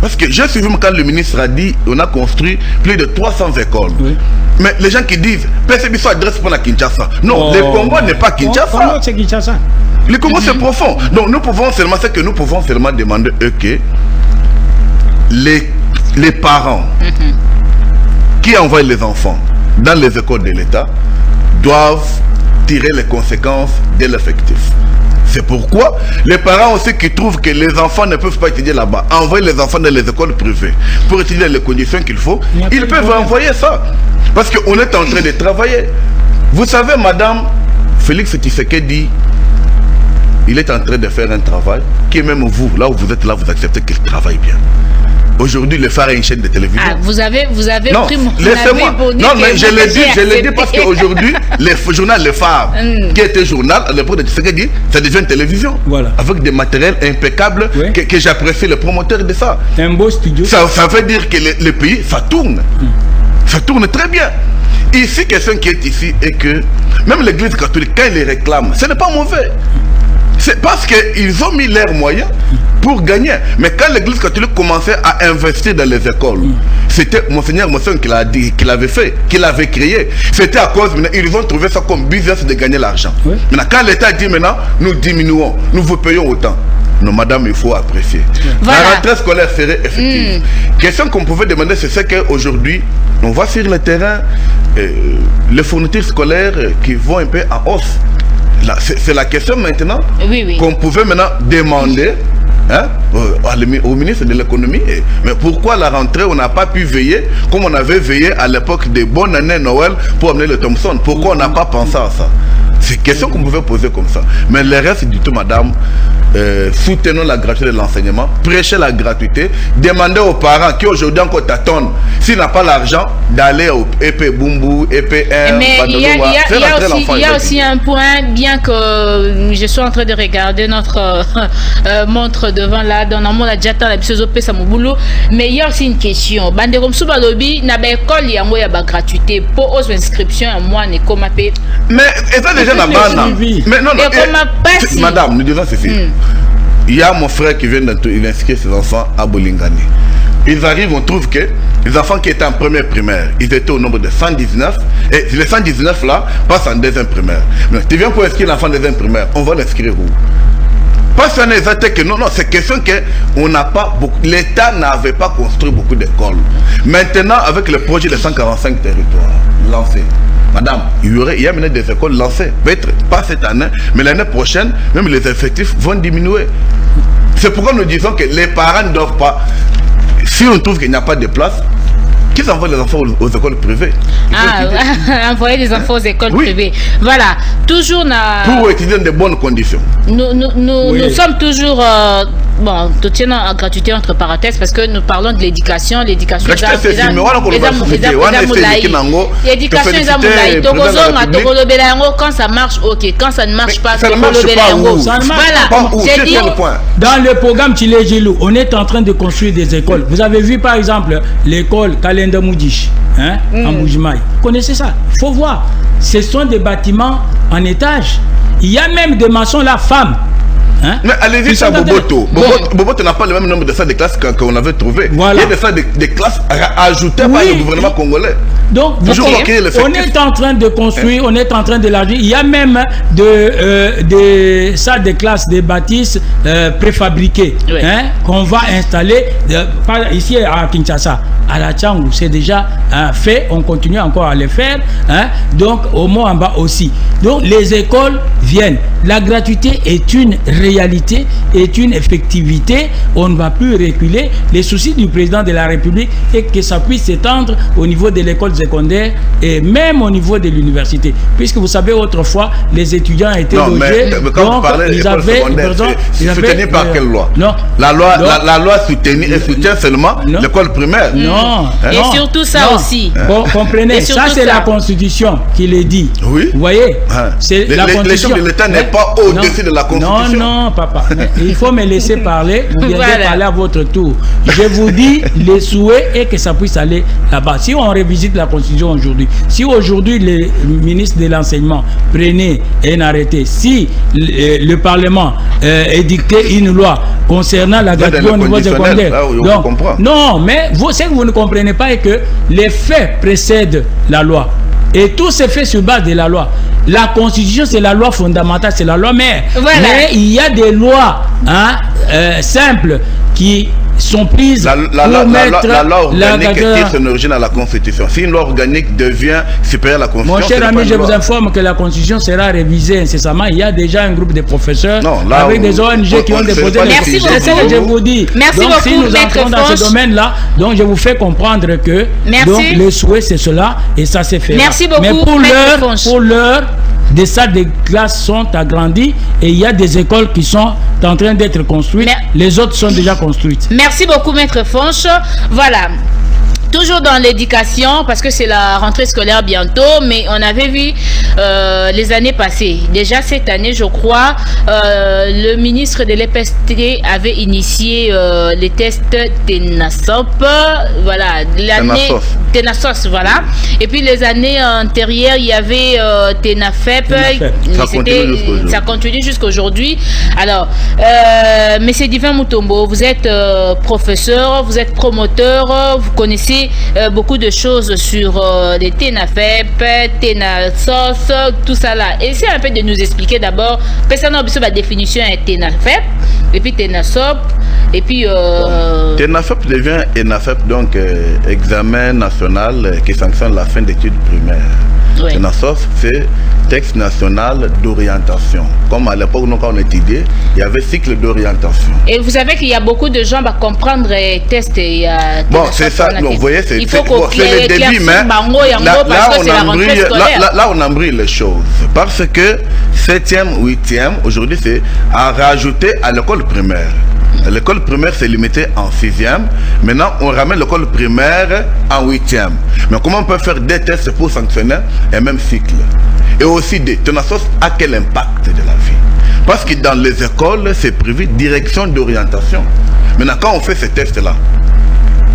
Parce que j'ai suivi quand le ministre a dit on a construit plus de 300 écoles. Oui. Mais les gens qui disent PCB soit adresse pour la Kinshasa. Non, le Congo n'est pas Kinshasa. C'est Kinshasa. Le Congo c'est profond. Donc nous pouvons seulement demander que les parents qui envoient les enfants dans les écoles de l'État doivent tirer les conséquences de l'effectif. C'est pourquoi les parents aussi qui trouvent que les enfants ne peuvent pas étudier là-bas, envoyer les enfants dans les écoles privées pour étudier les conditions qu'il faut, ils peuvent envoyer ça. Parce qu'on est en train de travailler. Vous savez, madame Félix Tshisekedi, il est en train de faire un travail qui même vous, là où vous êtes là, vous acceptez qu'il travaille bien. aujourd'hui le phare est une chaîne de télévision. Ah, vous avez non, pris mon laissez-moi. Non, mais je l'ai dit parce qu'aujourd'hui, le journal Le Phare, qui était journal, à l'époque de Tshisekedi, ça devient une télévision. Voilà. Avec des matériels impeccables que j'apprécie le promoteur de ça. Un beau studio. Ça veut dire que le pays, ça tourne. Ça tourne très bien. Ici, quelqu'un qui est ici et que même l'église catholique, quand il les réclame, ce n'est pas mauvais. C'est parce qu'ils ont mis leurs moyens pour gagner. Mais quand l'église catholique commençait à investir dans les écoles, c'était Monseigneur qui l'a dit, qu'il avait fait, qu'il avait créé. C'était à cause, maintenant, ils ont trouvé ça comme business de gagner l'argent. Maintenant, quand l'État dit maintenant, nous diminuons, nous vous payons autant. Non, madame, il faut apprécier. Voilà. La rentrée scolaire serait effective. Question qu'on pouvait demander, c'est qu'aujourd'hui, on voit sur le terrain les fournitures scolaires qui vont un peu en hausse. C'est la question maintenant qu'on pouvait maintenant demander au ministre de l'économie. Mais pourquoi la rentrée, on n'a pas pu veiller comme on avait veillé à l'époque des bonnes années Noël pour amener le Thompson? Pourquoi on n'a pas pensé à ça? C'est une question qu'on pouvait poser comme ça. Mais le reste du tout, madame, soutenons la gratuité de l'enseignement, prêchez la gratuité, demandez aux parents qui aujourd'hui encore t'attendent, s'ils n'ont pas l'argent, d'aller au EP Bumbu, EP1, mais il y a aussi un point, bien que je sois en train de regarder notre montre devant là, dans le monde à Djata, la biseaupe, ça mon boulot, mais il y a aussi une question. Banderom Soubalobi, n'a pas école, il y a un gratuité pour aux inscriptions, moi, n'est comme appelé. Mais, et ça déjà, mais non, madame, nous disons ceci. Il y a mon frère qui vient d'inscrire ses enfants à Bolingani. Ils arrivent, on trouve que les enfants qui étaient en première primaire, ils étaient au nombre de 119. Et les 119 là passent en deuxième primaire. Mais tu viens pour inscrire l'enfant en deuxième primaire, on va l'inscrire où? Pas sur un exact que non, c'est question que on n'a pas beaucoup. L'État n'avait pas construit beaucoup d'écoles. Maintenant, avec le projet de 145 territoires lancé, madame, il y a maintenant des écoles lancées. Peut-être pas cette année, mais l'année prochaine, même les effectifs vont diminuer. C'est pourquoi nous disons que les parents ne doivent pas, si on trouve qu'il n'y a pas de place, qu'ils envoient les enfants aux écoles privées. Envoyer les enfants aux écoles privées. Voilà, toujours pour étudier dans de bonnes conditions. Nous sommes toujours bon, tout tient en gratuité entre parenthèses parce que nous parlons de l'éducation. L'éducation est quand ça marche, ok. Quand ça ne marche pas, ça ne marche pas. Voilà. Dans le programme Chile Gilou, on est en train de construire des écoles. Vous avez vu par exemple l'école Kalenda Moudish, en Boujmaï. Vous connaissez ça? Il faut voir. Ce sont des bâtiments en étage. Il y a même des maçons là, femmes. Mais allez-y à Boboto. Boboto n'a pas le même nombre de salles de classe qu'on avait trouvé. Voilà. Il y a des salles de classe ajoutées par le gouvernement congolais. Donc, on est en train de construire, on est en train d'élargir. Il y a même des salles de classe, des bâtisses préfabriquées qu'on va installer ici à Kinshasa. À la Tchangou, c'est déjà fait. On continue encore à le faire. Donc, au Moamba aussi. Donc, les écoles viennent. La gratuité est une réalité, est une effectivité. On ne va plus reculer. Les soucis du président de la République est que ça puisse s'étendre au niveau de l'école secondaire et même au niveau de l'université. Puisque vous savez, autrefois, les étudiants étaient logés. Mais quand vous parlez de l'école secondaire, c'est soutenu par quelle loi? Non. La loi soutient seulement l'école primaire. Non. Et surtout ça aussi. Comprenez, ça c'est la Constitution qui le dit. Oui. Vous voyez, c'est la Constitution. Les chefs de l'État n'est pas au-dessus de la Constitution. Non, papa. Il faut me laisser parler. Vous viendrez parler à votre tour. Je vous dis les souhaits et que ça puisse aller là-bas. Si on revisite la Constitution aujourd'hui, si aujourd'hui le ministre de l'Enseignement prenait un arrêté, si le Parlement édictait une loi concernant la gratuité au niveau secondaire. Non, mais ce que vous ne comprenez pas est que les faits précèdent la loi. Et tout se fait sur base de la loi. La Constitution, c'est la loi fondamentale, c'est la loi mère. Voilà. Mais il y a des lois simples qui sont prises la loi organique tire son origine à la Constitution. Si une loi organique devient supérieure à la Constitution, mon cher ami, je vous informe que la Constitution sera révisée incessamment. Il y a déjà un groupe de professeurs avec des ONG qui ont déposé des questions. C'est ce que je vous dis. Merci donc, beaucoup, si nous entrons dans ce domaine-là, donc je vous fais comprendre que donc, le souhait c'est cela et ça s'est fait. Merci beaucoup. Mais pour l'heure, des salles de classe sont agrandies et il y a des écoles qui sont en train d'être construites. Les autres sont déjà construites. Merci beaucoup, Maître Fonch. Voilà. Toujours dans l'éducation, parce que c'est la rentrée scolaire bientôt, mais on avait vu les années passées. Déjà cette année, je crois, le ministre de l'EPST avait initié les tests TENASOP. Voilà, l'année TENASOS, voilà. Et puis les années antérieures, il y avait TENAFEP. Ça continue jusqu'à aujourd'hui. Alors, Monsieur Divin Mutombo, vous êtes professeur, vous êtes promoteur, vous connaissez beaucoup de choses sur les TENAFEP, TENASOS, tout ça là. Essayez un peu de nous expliquer d'abord, personne la définition est TENAFEP, et puis TENASOP, et puis... TENAFEP devient ENAFEP, donc examen national qui sanctionne la fin d'études primaires. Oui. TENASOS, c'est texte national d'orientation. Comme à l'époque, nous, quand on étudiait, il y avait cycle d'orientation. Et vous savez qu'il y a beaucoup de gens à comprendre les tests. Bon, c'est ça, vous voyez, c'est le début, mais là, on embrille les choses. Parce que 7e, 8e, aujourd'hui, c'est à rajouter à l'école primaire. L'école primaire c'est limité en 6e. Maintenant, on ramène l'école primaire en 8e. Mais comment on peut faire des tests pour sanctionner un même cycle? Et aussi des TENASOS à quel impact de la vie? Parce que dans les écoles, c'est prévu direction d'orientation. Maintenant, quand on fait ces tests-là,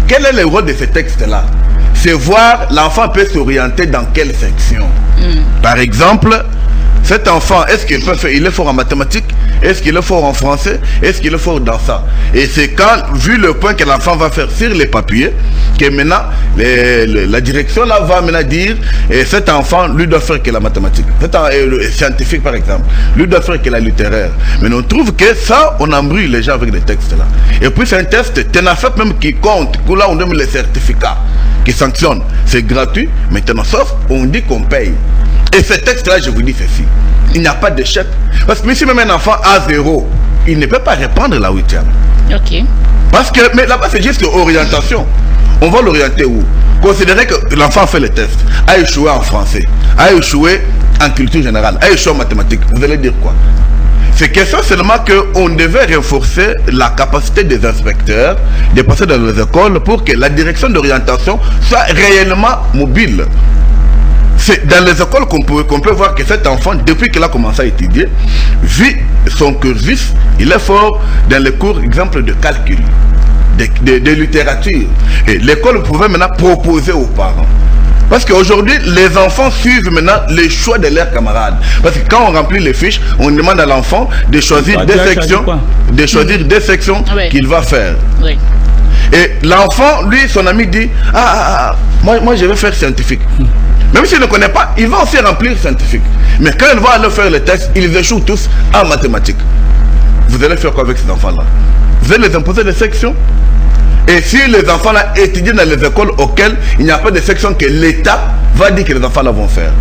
quel est le rôle de ces textes-là? C'est voir l'enfant peut s'orienter dans quelle section. Par exemple, cet enfant, est-ce qu'il peut faire, il est fort en mathématiques? Est-ce qu'il est fort en français? Est-ce qu'il est fort dans ça? Et c'est quand, vu le point que l'enfant va faire sur les papiers, que maintenant, la direction là va maintenant dire, cet enfant, lui doit faire que la mathématique. Le scientifique par exemple, lui doit faire que la littéraire. Mais on trouve que ça, on embrouille les gens avec des textes là. Et puis c'est un test TENAFEP même qui compte, là on donne les certificats, qui sanctionne. C'est gratuit, maintenant sauf, on dit qu'on paye. Et ce texte-là, je vous dis ceci, il n'y a pas d'échec. Parce que si même un enfant a 0, il ne peut pas répondre la 8e. Ok. Parce que, mais là-bas, c'est juste orientation. On va l'orienter où? Considérez que l'enfant fait le test, a échoué en français, a échoué en culture générale, a échoué en mathématiques. Vous allez dire quoi? C'est question seulement qu'on devait renforcer la capacité des inspecteurs de passer dans les écoles pour que la direction d'orientation soit réellement mobile. C'est dans les écoles qu'on peut voir que cet enfant, depuis qu'il a commencé à étudier, vu son cursus, il est fort dans les cours, exemple de calcul, de littérature. Et l'école pouvait maintenant proposer aux parents. Parce qu'aujourd'hui, les enfants suivent maintenant les choix de leurs camarades. Parce que quand on remplit les fiches, on demande à l'enfant de choisir des sections, qu'il va faire. Oui. Et l'enfant, lui, son ami dit, moi je vais faire scientifique. Même s'il ne connaît pas, il va aussi remplir scientifique. Mais quand il va aller faire le test, ils échouent tous en mathématiques. Vous allez faire quoi avec ces enfants-là? Vous allez les imposer des sections? Et si les enfants-là étudient dans les écoles auxquelles il n'y a pas de section que l'État va dire que les enfants-là vont faire,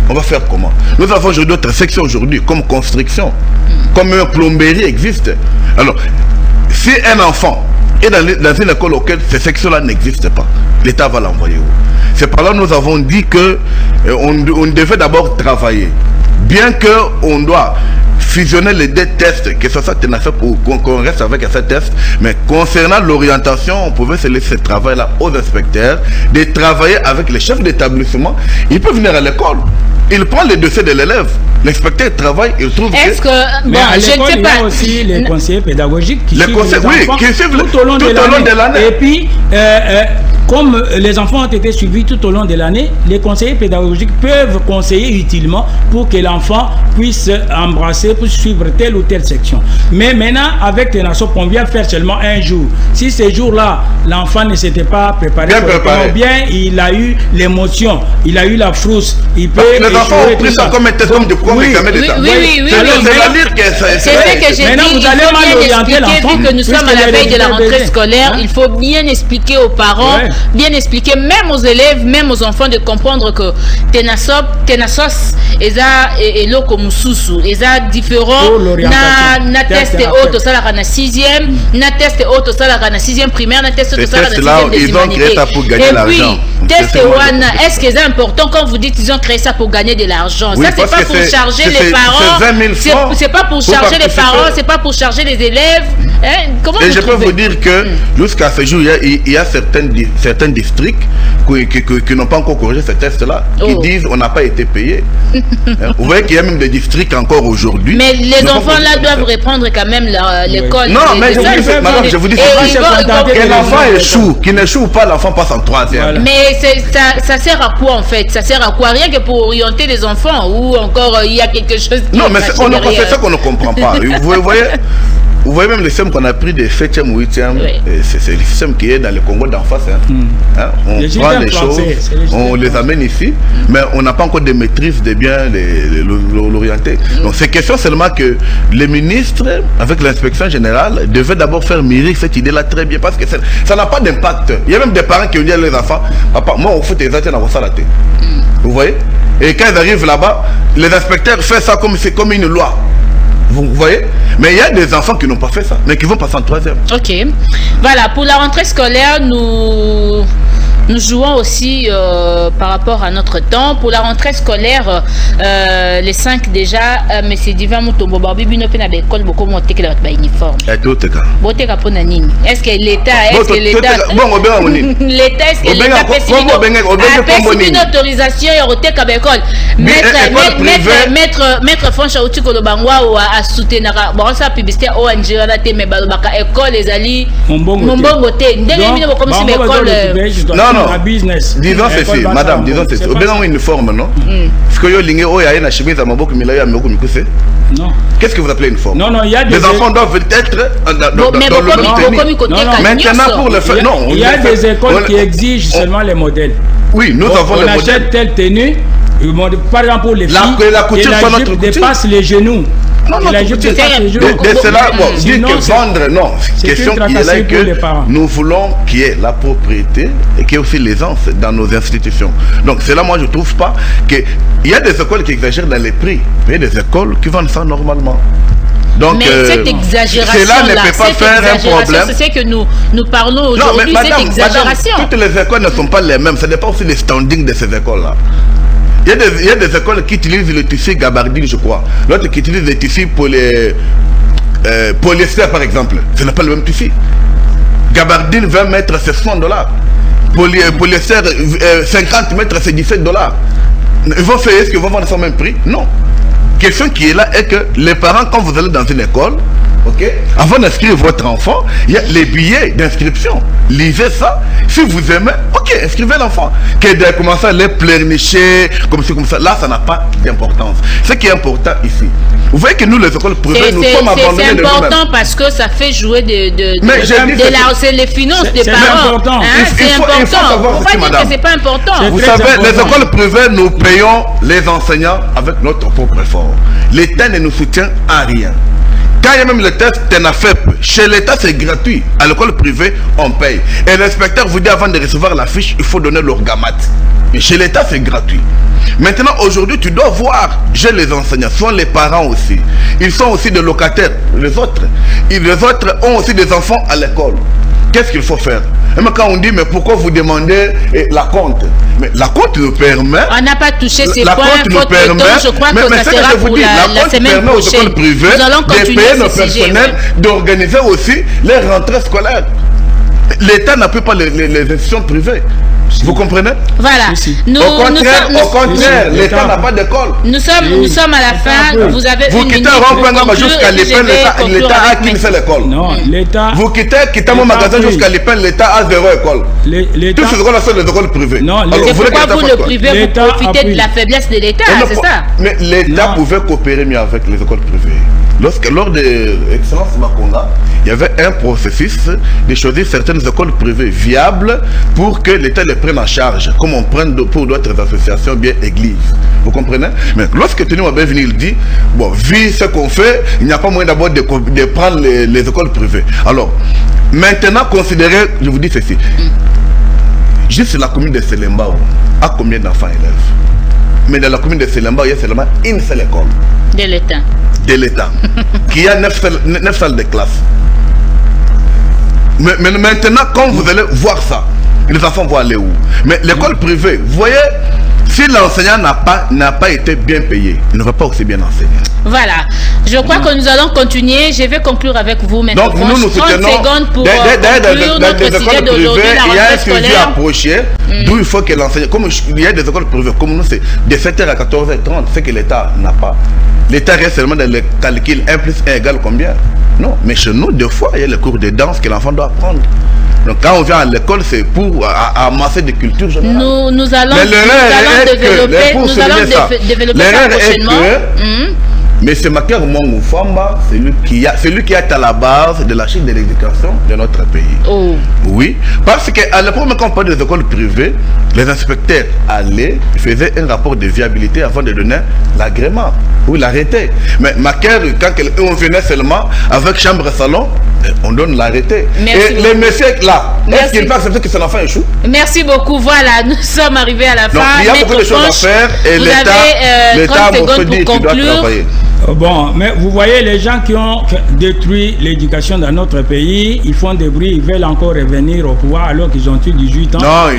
on va faire comment? Nous avons aujourd'hui d'autres sections aujourd'hui, comme construction, comme plomberie existe. Alors, si un enfant est dans une école auquel ces sections-là n'existent pas, l'État va l'envoyer où? C'est par là que nous avons dit que on devait d'abord travailler. Bien qu'on doit fusionner les deux tests, que ce soit TENAFEP ou qu'on reste avec ces tests, mais concernant l'orientation, on pouvait se laisser ce travail-là aux inspecteurs, de travailler avec les chefs d'établissement. Il peut venir à l'école, il prend les dossiers de l'élève, l'inspecteur travaille, il trouve que... Mais à l'école, il y a aussi les conseillers pédagogiques qui suivent les enfants tout au long de l'année. Et puis, comme les enfants ont été suivis tout au long de l'année, les conseillers pédagogiques peuvent conseiller utilement pour que l'enfant puisse embrasser, pour suivre telle ou telle section. Mais maintenant, avec TENASOP, on vient faire seulement un jour. Si ce jour-là, l'enfant ne s'était pas préparé, bien, il a eu l'émotion, il a eu la frousse, il peut... Les enfants ont pris ça comme un test, comme du premier examen d'État. Oui. C'est vrai que j'ai dit, il faut bien expliquer, vu que nous sommes à la veille de la rentrée scolaire, il faut bien expliquer aux parents, bien expliquer même aux élèves, même aux enfants, de comprendre que TENASOS et Lokomususu, ils ont différents. Na test auto ça la 6e, na test auto ça la 6e primaire, na test auto ça la 6e des humanités. Et puis test one, est-ce que c'est important quand vous dites ils ont créé ça pour gagner gagner de l'argent. Ça, c'est pas pour charger les parents. C'est pas pour charger les parents, c'est pas pour charger les élèves. Hein? Comment et je peux vous dire que jusqu'à ce jour, il y a certains districts qui n'ont pas encore corrigé ces tests-là, qui disent on n'a pas été payé. Vous voyez qu'il y a même des districts encore aujourd'hui. Mais les enfants là doivent reprendre quand même l'école. Non, mais je vous dis, qu'un enfant échoue, qui n'échoue pas, l'enfant passe en 3e. Mais ça sert à quoi en fait? Ça sert à quoi? Rien que pour orienter les enfants ou encore il y a quelque chose qui non, mais c'est ça qu'on ne comprend pas. Vous voyez même le système qu'on a pris des 7e ou 8e, c'est le système qui est dans le Congo d'en face. On prend les choses, on les amène ici, mais on n'a pas encore de maîtrise de bien l'orienter. Donc c'est question seulement que les ministres, avec l'inspection générale, devaient d'abord faire mûrir cette idée-là très bien, parce que ça n'a pas d'impact. Il y a même des parents qui ont dit à leurs enfants, papa, moi on fait des actes dans vos raté. Vous voyez? Et quand ils arrivent là-bas, les inspecteurs font ça comme une loi. Vous voyez? Mais il y a des enfants qui n'ont pas fait ça, mais qui vont passer en 3e. Ok. Voilà, pour la rentrée scolaire, nous jouons aussi par rapport à notre temps. Pour la rentrée scolaire, les 5 déjà, M. Divan Moutombo Barbibi ne peut pas l'école beaucoup monter que leur uniforme. Et tout est est-ce que l'État peut une autorisation à l'école mettre Foncha Outi Kolobangwa ou à soutenir bon ça publicité ONG la té mais balobaka école les ali Mombongo té ndenge comme si l'école non business disons ceci madame disons ceci au bien une forme non parce que yo lingé o ya na chemise à maboko milayo ya maboko mikuse non qu'est-ce que vous appelez une forme non il y a des enfants doivent être dans le maintenant pour le faire non il y a des écoles qui exigent seulement les modèles oui nous avons les modèles on achète telle tenue par exemple pour les filles la couture dépasse les genoux. C'est cela, dire que vendre, non. Question qui est là que nous voulons qu'il y ait la propriété et qu'il y ait aussi l'aisance dans nos institutions. Donc c'est là, moi je ne trouve pas qu'il y a des écoles qui exagèrent dans les prix, mais il y a des écoles qui vendent ça normalement. Donc, mais cette exagération cela ne peut pas faire un problème. C'est ce que nous parlons aujourd'hui, cette exagération. Madame, toutes les écoles ne sont pas les mêmes, ça dépend aussi des standings de ces écoles-là. Il y a des écoles qui utilisent le tissu gabardine, je crois. L'autre qui utilise le tissu pour les polyester, par exemple. Ce n'est pas le même tissu. Gabardine, 20 mètres, c'est $100. Polyester, 50 mètres, c'est $17. Ils vont faire ce qu'ils vont vendre au même prix? Non. Question qui est là est que les parents, quand vous allez dans une école, ok, avant d'inscrire votre enfant, il y a les billets d'inscription. Lisez ça. Si vous aimez, ok, inscrivez l'enfant. Que de commencer à les pleurnicher, comme ça, là, ça n'a pas d'importance. Ce qui est important ici, vous voyez que nous, les écoles privées, nous sommes abandonnés. C'est important parce que ça fait jouer c'est les finances des parents. C'est important. On va dire que c'est pas important. Vous savez, les écoles privées, nous payons les enseignants avec notre propre effort. L'État ne nous soutient à rien. Quand il y a même le test TENAFEP, chez l'État c'est gratuit. À l'école privée, on paye. Et l'inspecteur vous dit avant de recevoir la fiche, il faut donner l'orgamate. Mais chez l'État, c'est gratuit. Maintenant, aujourd'hui, tu dois voir, j'ai les enseignants, ce sont les parents aussi. Ils sont aussi des locataires, les autres. Et les autres ont aussi des enfants à l'école. Qu'est-ce qu'il faut faire? Et même quand on dit, mais pourquoi vous demandez la compte? Mais la compte nous permet... On n'a pas touché ces points, je crois que ça sera pour la semaine prochaine. Nous allons continuer de payer nos personnels, d'organiser aussi les rentrées scolaires. L'État n'appuie pas les institutions privées. Vous comprenez? Voilà. Au contraire, l'État n'a pas d'école. Nous sommes à la fin. Vous avez vous quittez Rond-Point jusqu'à l'Épen, l'État a qu'une seule école. Non, l'État. Vous quittez mon magasin jusqu'à l'Épen, l'État a 0 école. Toutes ces écoles sont des écoles privées. Non, c'est pourquoi vous le privé, vous profitez de la faiblesse de l'État, c'est ça? Mais l'État pouvait coopérer mieux avec les écoles privées. Lors de Excellence Makonga, il y avait un processus de choisir certaines écoles privées viables pour que l'État les prenne en charge, comme on prend pour d'autres associations, bien églises. Vous comprenez? Mais lorsque Tony Mabé dit, bon, vu ce qu'on fait, il n'y a pas moyen d'abord de prendre les écoles privées. Alors, maintenant, considérez, je vous dis ceci, juste la commune de Selembao a combien d'enfants élèves? Mais dans la commune de Selembao, il y a seulement une seule école. De l'État. De l'État, qui a 9 salles de classe. Mais maintenant, quand vous allez voir ça, les enfants vont aller où? Mais l'école privée, vous voyez, Si l'enseignant n'a pas été bien payé, il ne va pas aussi bien enseigner. Voilà. Je crois que nous allons continuer. Je vais conclure avec vous maintenant. Donc, nous 30 secondes pour conclure notre sujet d'aujourd'hui, la rentrée scolaire. Approché, d'où il faut que l'enseignant, comme il y a des écoles privées, comme nous, c'est de 7h à 14h30, c'est que l'État n'a pas. L'État reste seulement dans le calcul 1 plus 1 égale combien? Non, mais chez nous, des fois, il y a les cours de danse que l'enfant doit apprendre. Donc quand on vient à l'école, c'est pour amasser des cultures générales. Nous allons développer ça prochainement. Mais c'est Maker Mongo Famba, celui qui est à la base de la chute de l'éducation de notre pays. Oh. Oui, parce qu'à l'époque, quand on parlait des écoles privées, les inspecteurs allaient, faisaient un rapport de viabilité avant de donner l'agrément ou l'arrêté. Mais Maker, quand on venait seulement avec chambre et salon, on donne l'arrêté. Et les messieurs là, est-ce qu'il peut accepter que son enfant échoue? Merci beaucoup. Voilà, nous sommes arrivés à la fin. Donc, il y a beaucoup de choses à faire et l'État pour travailler. Bon, mais vous voyez les gens qui ont détruit l'éducation dans notre pays, ils font des bruits, ils veulent encore revenir au pouvoir alors qu'ils ont eu 18 ans. Non,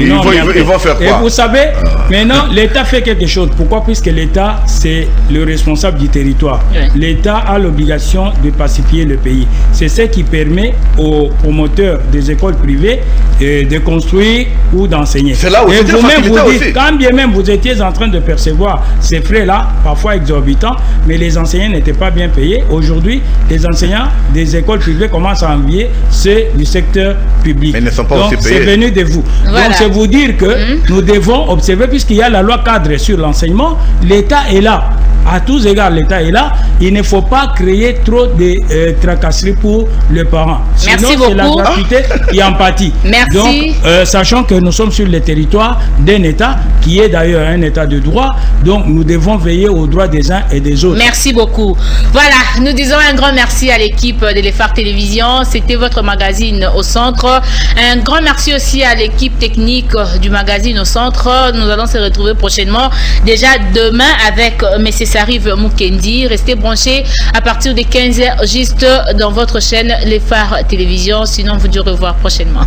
ils vont faire quoi? Et vous savez, maintenant, l'État fait quelque chose. Pourquoi? Puisque l'État, c'est le responsable du territoire. L'État a l'obligation de pacifier le pays. C'est ce qui permet aux promoteurs des écoles privées de construire ou d'enseigner. C'est là où et vous-même, vous dites, quand bien même vous étiez en train de percevoir ces frais-là, parfois exorbitants, mais les enseignants n'étaient pas bien payés. Aujourd'hui, les enseignants des écoles privées commencent à envier ceux du secteur public. Mais ils ne sont pas aussi payés. C'est venu de vous. Voilà. Donc, c'est vous dire que nous devons observer, puisqu'il y a la loi cadre sur l'enseignement, l'État est là. À tous égards, l'État est là. Il ne faut pas créer trop de tracasseries pour les parents. Sinon, c'est la gratuité qui empathie. Merci. Donc, sachant que nous sommes sur le territoire d'un État qui est d'ailleurs un État de droit, donc nous devons veiller aux droits des uns et des autres. Merci beaucoup. Voilà, nous disons un grand merci à l'équipe de l'EFAR Télévision. C'était votre magazine au centre. Un grand merci aussi à l'équipe technique du magazine au centre. Nous allons se retrouver prochainement, déjà demain, avec M. Sarive Mukendi. Restez branchés à partir de 15h juste dans votre chaîne l'EFAR Télévision. Sinon, vous direz au revoir prochainement.